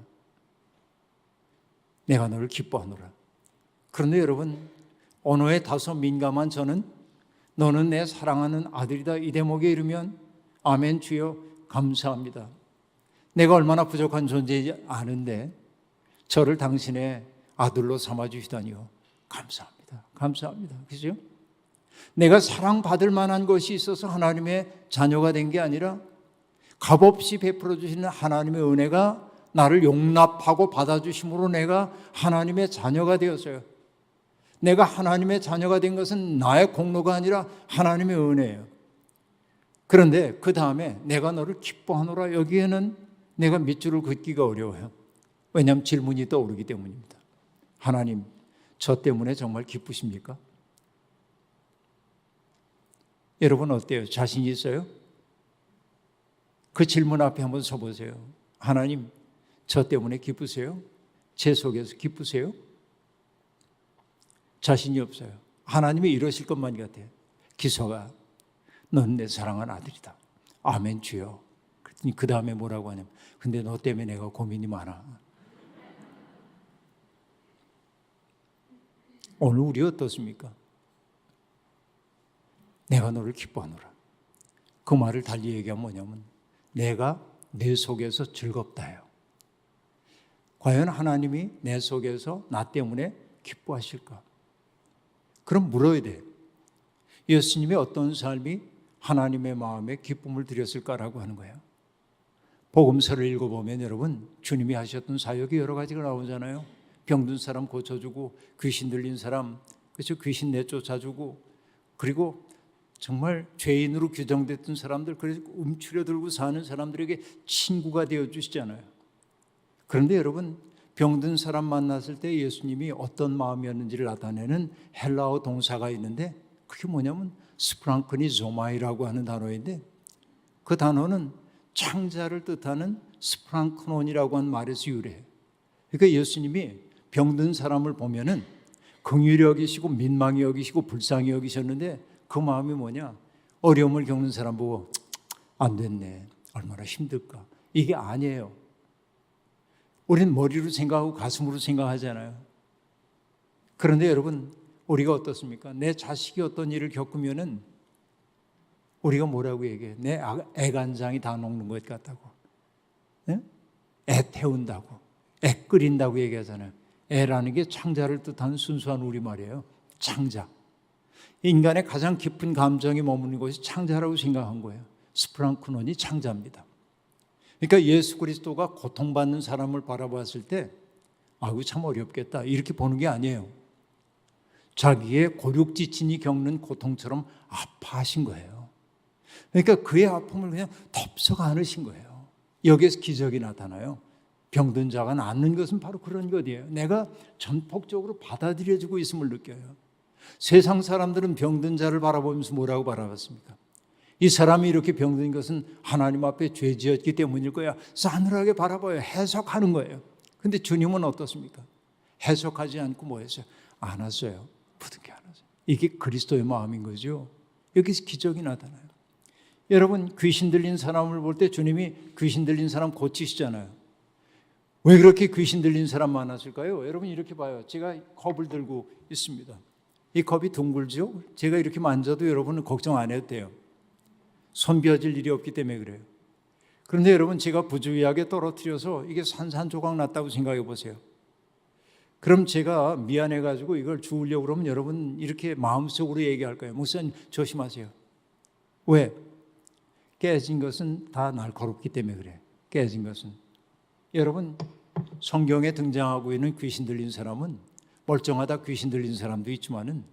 내가 너를 기뻐하노라. 그런데 여러분, 언어에 다소 민감한 저는 너는 내 사랑하는 아들이다 이 대목에 이르면 아멘 주여 감사합니다. 내가 얼마나 부족한 존재인지 아는데 저를 당신의 아들로 삼아주시다니요. 감사합니다. 감사합니다. 그죠? 내가 사랑받을 만한 것이 있어서 하나님의 자녀가 된 게 아니라 값없이 베풀어 주시는 하나님의 은혜가 나를 용납하고 받아주심으로 내가 하나님의 자녀가 되었어요. 내가 하나님의 자녀가 된 것은 나의 공로가 아니라 하나님의 은혜예요. 그런데 그 다음에 내가 너를 기뻐하노라, 여기에는 내가 밑줄을 긋기가 어려워요. 왜냐하면 질문이 떠오르기 때문입니다. 하나님, 저 때문에 정말 기쁘십니까? 여러분 어때요? 자신 있어요? 그 질문 앞에 한번 서보세요. 하나님, 저 때문에 기쁘세요? 제 속에서 기쁘세요? 자신이 없어요. 하나님이 이러실 것만 같아요. 기서가, 넌 내 사랑하는 아들이다. 아멘 주여. 그랬더니 그 다음에 뭐라고 하냐면, 근데 너 때문에 내가 고민이 많아. 오늘 우리 어떻습니까? 내가 너를 기뻐하노라. 그 말을 달리 얘기하면 뭐냐면 내가 내 속에서 즐겁다요. 과연 하나님이 내 속에서 나 때문에 기뻐하실까? 그럼 물어야 돼. 예수님의 어떤 삶이 하나님의 마음에 기쁨을 드렸을까라고 하는 거예요. 복음서를 읽어보면 여러분, 주님이 하셨던 사역이 여러 가지가 나오잖아요. 병든 사람 고쳐주고, 귀신 들린 사람, 그렇죠? 귀신 내쫓아주고, 그리고 정말 죄인으로 규정됐던 사람들, 그래서 움츠려 들고 사는 사람들에게 친구가 되어주시잖아요. 그런데 여러분, 병든 사람 만났을 때 예수님이 어떤 마음이었는지를 나타내는 헬라어 동사가 있는데 그게 뭐냐면 스프랑크니조마이라고 하는 단어인데 그 단어는 창자를 뜻하는 스프랑크논이라고 하는 말에서 유래해요. 그러니까 예수님이 병든 사람을 보면은 긍휼히 여기시고 민망히 여기시고 불쌍히 여기셨는데 그 마음이 뭐냐? 어려움을 겪는 사람 보고 안 됐네. 얼마나 힘들까? 이게 아니에요. 우리는 머리로 생각하고 가슴으로 생각하잖아요. 그런데 여러분, 우리가 어떻습니까? 내 자식이 어떤 일을 겪으면은 우리가 뭐라고 얘기해? 내 애간장이 다 녹는 것 같다고. 네? 애 태운다고. 애 끓인다고 얘기하잖아요. 애라는 게 창자를 뜻하는 순수한 우리말이에요. 창자. 인간의 가장 깊은 감정이 머무는 것이 창자라고 생각한 거예요. 스프랑크논이 창자입니다. 그러니까 예수 그리스도가 고통받는 사람을 바라봤을 때 아이고 참 어렵겠다 이렇게 보는 게 아니에요. 자기의 고륙지친이 겪는 고통처럼 아파하신 거예요. 그러니까 그의 아픔을 그냥 덥석 안으신 거예요. 여기에서 기적이 나타나요. 병든 자가 낫는 것은 바로 그런 것이에요. 내가 전폭적으로 받아들여지고 있음을 느껴요. 세상 사람들은 병든 자를 바라보면서 뭐라고 바라봤습니까? 이 사람이 이렇게 병든 것은 하나님 앞에 죄 지었기 때문일 거야. 싸늘하게 바라봐요. 해석하는 거예요. 근데 주님은 어떻습니까? 해석하지 않고 뭐 했어요? 안 왔어요. 부득이 안 왔어요. 이게 그리스도의 마음인 거죠. 여기서 기적이 나타나요. 여러분, 귀신 들린 사람을 볼 때 주님이 귀신 들린 사람 고치시잖아요. 왜 그렇게 귀신 들린 사람 많았을까요? 여러분 이렇게 봐요. 제가 컵을 들고 있습니다. 이 컵이 둥글죠? 제가 이렇게 만져도 여러분은 걱정 안 해도 돼요. 손 벼질 일이 없기 때문에 그래요. 그런데 여러분, 제가 부주의하게 떨어뜨려서 이게 산산조각 났다고 생각해 보세요. 그럼 제가 미안해가지고 이걸 주우려고 그러면 여러분 이렇게 마음속으로 얘기할 거예요. 목사님 조심하세요. 왜? 깨진 것은 다 날카롭기 때문에 그래요. 깨진 것은. 여러분, 성경에 등장하고 있는 귀신 들린 사람은 멀쩡하다 귀신 들린 사람도 있지만은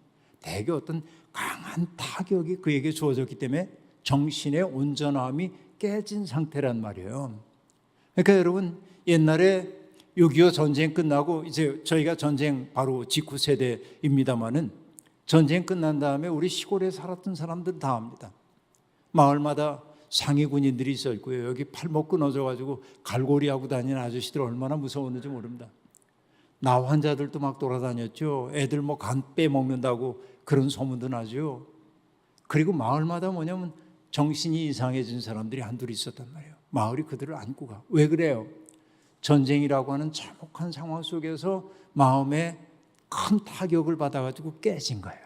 대개 어떤 강한 타격이 그에게 주어졌기 때문에 정신의 온전함이 깨진 상태란 말이에요. 그러니까 여러분, 옛날에 6.25 전쟁 끝나고 이제 저희가 전쟁 바로 직후 세대입니다마는 전쟁 끝난 다음에 우리 시골에 살았던 사람들 다 압니다. 마을마다 상위 군인들이 있어 있고요. 여기 팔목 끊어져 가지고 갈고리하고 다니는 아저씨들 얼마나 무서웠는지 모릅니다. 나 환자들도 막 돌아다녔죠. 애들 뭐 간 빼먹는다고 그런 소문도 나죠. 그리고 마을마다 뭐냐면 정신이 이상해진 사람들이 한둘 있었단 말이에요. 마을이 그들을 안고 가. 왜 그래요? 전쟁이라고 하는 참혹한 상황 속에서 마음에 큰 타격을 받아가지고 깨진 거예요.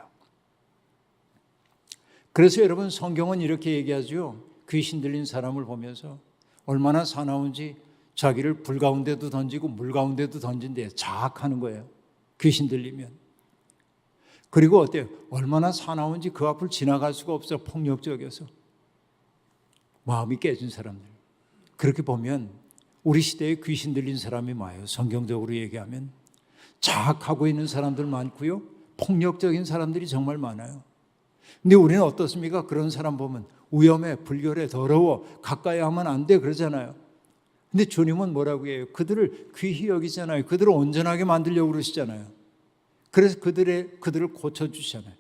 그래서 여러분, 성경은 이렇게 얘기하죠. 귀신 들린 사람을 보면서 얼마나 사나운지 자기를 불 가운데도 던지고 물 가운데도 던진대. 자학하는 거예요. 귀신 들리면. 그리고 어때요? 얼마나 사나운지 그 앞을 지나갈 수가 없어. 폭력적이어서. 마음이 깨진 사람들. 그렇게 보면 우리 시대에 귀신 들린 사람이 많아요. 성경적으로 얘기하면. 자학하고 있는 사람들 많고요. 폭력적인 사람들이 정말 많아요. 근데 우리는 어떻습니까? 그런 사람 보면 위험해, 불결해, 더러워, 가까이 하면 안 돼 그러잖아요. 근데 주님은 뭐라고 해요? 그들을 귀히 여기잖아요. 그들을 온전하게 만들려고 그러시잖아요. 그래서 그들을 고쳐주시잖아요.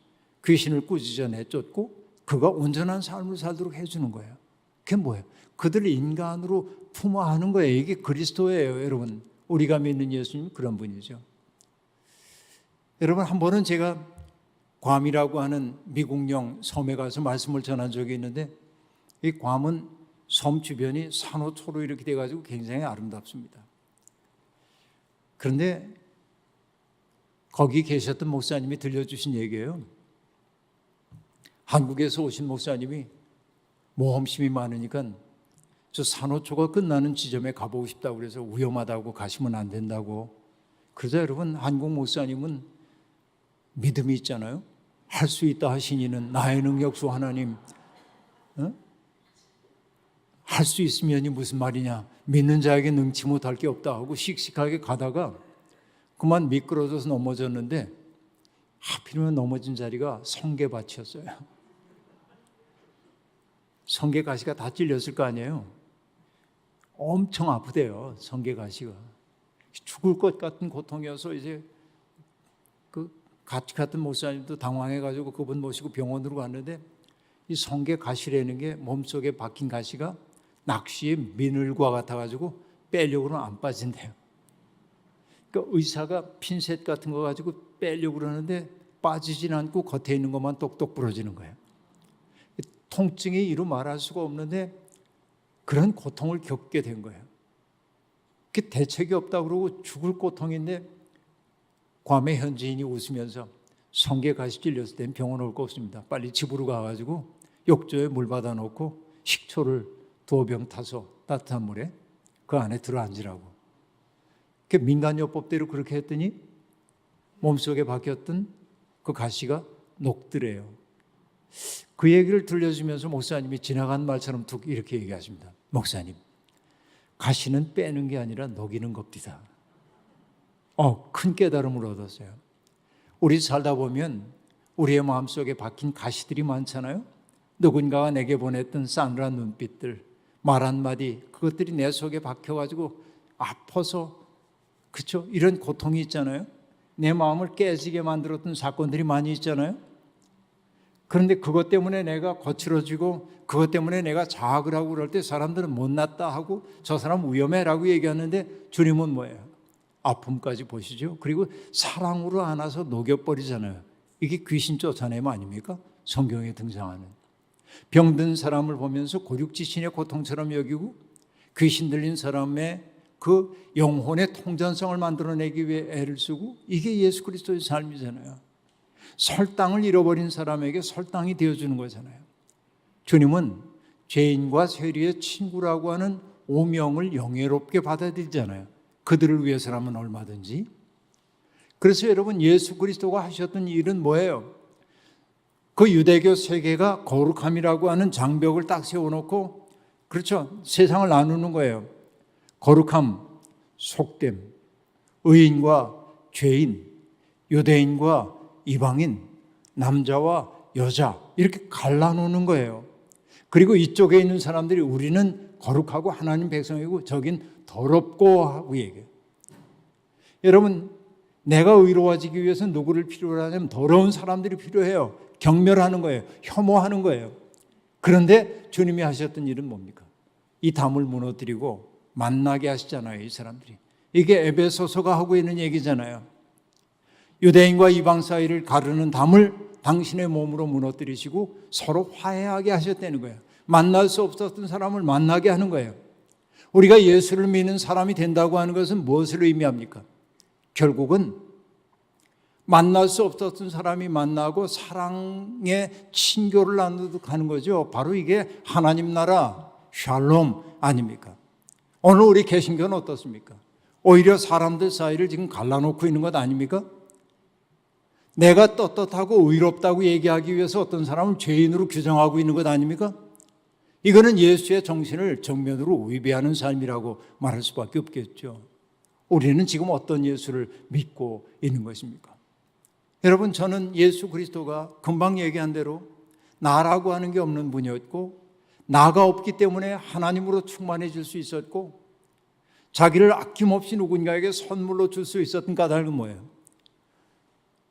귀신을 꾸짖어 내쫓고 그가 온전한 삶을 살도록 해주는 거예요. 그게 뭐예요? 그들을 인간으로 품어하는 거예요. 이게 그리스도예요, 여러분. 우리가 믿는 예수님은 그런 분이죠. 여러분, 한 번은 제가 괌이라고 하는 미국령 섬에 가서 말씀을 전한 적이 있는데 이 괌은 섬 주변이 산호초로 이렇게 돼가지고 굉장히 아름답습니다. 그런데 거기 계셨던 목사님이 들려주신 얘기예요. 한국에서 오신 목사님이 모험심이 많으니까 저 산호초가 끝나는 지점에 가보고 싶다고 그래서 위험하다고 가시면 안 된다고. 그래서 여러분, 한국 목사님은 믿음이 있잖아요. 할 수 있다 하시니는 나의 능력수 하나님, 할 수 있으면이 무슨 말이냐, 믿는 자에게 능치 못할 게 없다 하고 씩씩하게 가다가 그만 미끄러져서 넘어졌는데 하필이면 넘어진 자리가 성게밭이었어요. 성게가시가 다 찔렸을 거 아니에요. 엄청 아프대요, 성게가시가. 죽을 것 같은 고통이어서 이제 같이 갔던 목사님도 당황해가지고 그분 모시고 병원으로 갔는데 이 성게가시라는 게 몸속에 박힌 가시가 낚시의 미늘과 같아가지고 빼려고는 안 빠진대요. 그러니까 의사가 핀셋 같은 거 가지고 빼려고 그러는데 빠지진 않고 겉에 있는 것만 똑똑 부러지는 거예요. 통증이 이루 말할 수가 없는데 그런 고통을 겪게 된 거예요. 그 대책이 없다고 그러고 죽을 고통인데 괌의 현지인이 웃으면서 성게가시 찔렸을 땐 병원 올 거 없습니다. 빨리 집으로 가가지고 욕조에 물 받아 놓고 식초를 2병 타서 따뜻한 물에 그 안에 들어앉으라고. 그 민간요법대로 그렇게 했더니 몸속에 박혔던 그 가시가 녹더래요. 그 얘기를 들려주면서 목사님이 지나간 말처럼 툭 이렇게 얘기하십니다. 목사님, 가시는 빼는 게 아니라 녹이는 겁니다. 큰 깨달음을 얻었어요. 우리 살다 보면 우리의 마음속에 박힌 가시들이 많잖아요. 누군가가 내게 보냈던 싸늘한 눈빛들, 말 한마디, 그것들이 내 속에 박혀가지고 아파서, 그렇죠? 이런 고통이 있잖아요. 내 마음을 깨지게 만들었던 사건들이 많이 있잖아요. 그런데 그것 때문에 내가 거칠어지고 그것 때문에 내가 자학을 하고 그럴 때 사람들은 못났다 하고 저 사람 위험해라고 얘기하는데 주님은 뭐예요? 아픔까지 보시죠. 그리고 사랑으로 안아서 녹여버리잖아요. 이게 귀신 쫓아내면 아닙니까? 성경에 등장하는. 병든 사람을 보면서 고육지신의 고통처럼 여기고 귀신 들린 사람의 그 영혼의 통전성을 만들어내기 위해 애를 쓰고, 이게 예수 그리스도의 삶이잖아요. 설당을 잃어버린 사람에게 설당이 되어주는 거잖아요. 주님은 죄인과 세리의 친구라고 하는 오명을 영예롭게 받아들이잖아요. 그들을 위해서라면 얼마든지. 그래서 여러분, 예수 그리스도가 하셨던 일은 뭐예요? 그 유대교 세계가 거룩함이라고 하는 장벽을 딱 세워놓고, 그렇죠, 세상을 나누는 거예요. 거룩함, 속됨, 의인과 죄인, 유대인과 이방인, 남자와 여자, 이렇게 갈라놓는 거예요. 그리고 이쪽에 있는 사람들이 우리는 거룩하고 하나님 백성이고 저긴 더럽고 하고 얘기해요. 여러분, 내가 의로워지기 위해서 누구를 필요로 하냐면 더러운 사람들이 필요해요. 경멸하는 거예요. 혐오하는 거예요. 그런데 주님이 하셨던 일은 뭡니까? 이 담을 무너뜨리고 만나게 하시잖아요, 이 사람들이. 이게 에베소서가 하고 있는 얘기잖아요. 유대인과 이방 사이를 가르는 담을 당신의 몸으로 무너뜨리시고 서로 화해하게 하셨다는 거예요. 만날 수 없었던 사람을 만나게 하는 거예요. 우리가 예수를 믿는 사람이 된다고 하는 것은 무엇을 의미합니까? 결국은 만날 수 없었던 사람이 만나고 사랑의 친교를 나누도록 하는 거죠. 바로 이게 하나님 나라 샬롬 아닙니까? 오늘 우리 개신교는 어떻습니까? 오히려 사람들 사이를 지금 갈라놓고 있는 것 아닙니까? 내가 떳떳하고 의롭다고 얘기하기 위해서 어떤 사람을 죄인으로 규정하고 있는 것 아닙니까? 이거는 예수의 정신을 정면으로 위배하는 삶이라고 말할 수밖에 없겠죠. 우리는 지금 어떤 예수를 믿고 있는 것입니까? 여러분, 저는 예수 그리스도가 금방 얘기한 대로 나라고 하는 게 없는 분이었고, 나가 없기 때문에 하나님으로 충만해질 수 있었고, 자기를 아낌없이 누군가에게 선물로 줄 수 있었던 까닭은 뭐예요?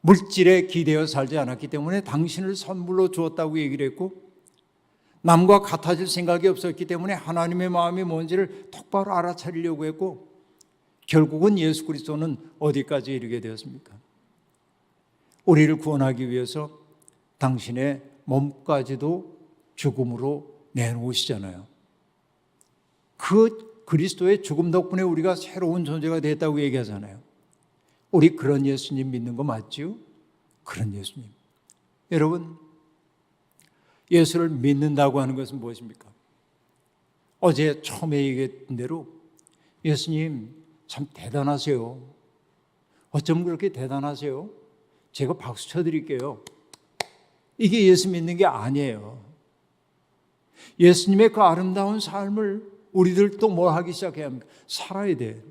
물질에 기대어 살지 않았기 때문에 당신을 선물로 주었다고 얘기를 했고, 남과 같아질 생각이 없었기 때문에 하나님의 마음이 뭔지를 똑바로 알아차리려고 했고, 결국은 예수 그리스도는 어디까지 이르게 되었습니까? 우리를 구원하기 위해서 당신의 몸까지도 죽음으로 내놓으시잖아요. 그 그리스도의 죽음 덕분에 우리가 새로운 존재가 됐다고 얘기하잖아요. 우리 그런 예수님 믿는 거 맞지요? 그런 예수님. 여러분, 예수를 믿는다고 하는 것은 무엇입니까? 어제 처음에 얘기했던 대로 예수님 참 대단하세요. 어쩜 그렇게 대단하세요? 제가 박수 쳐드릴게요. 이게 예수 믿는 게 아니에요. 예수님의 그 아름다운 삶을 우리들 또 뭐 하기 시작해야 합니까? 살아야 돼.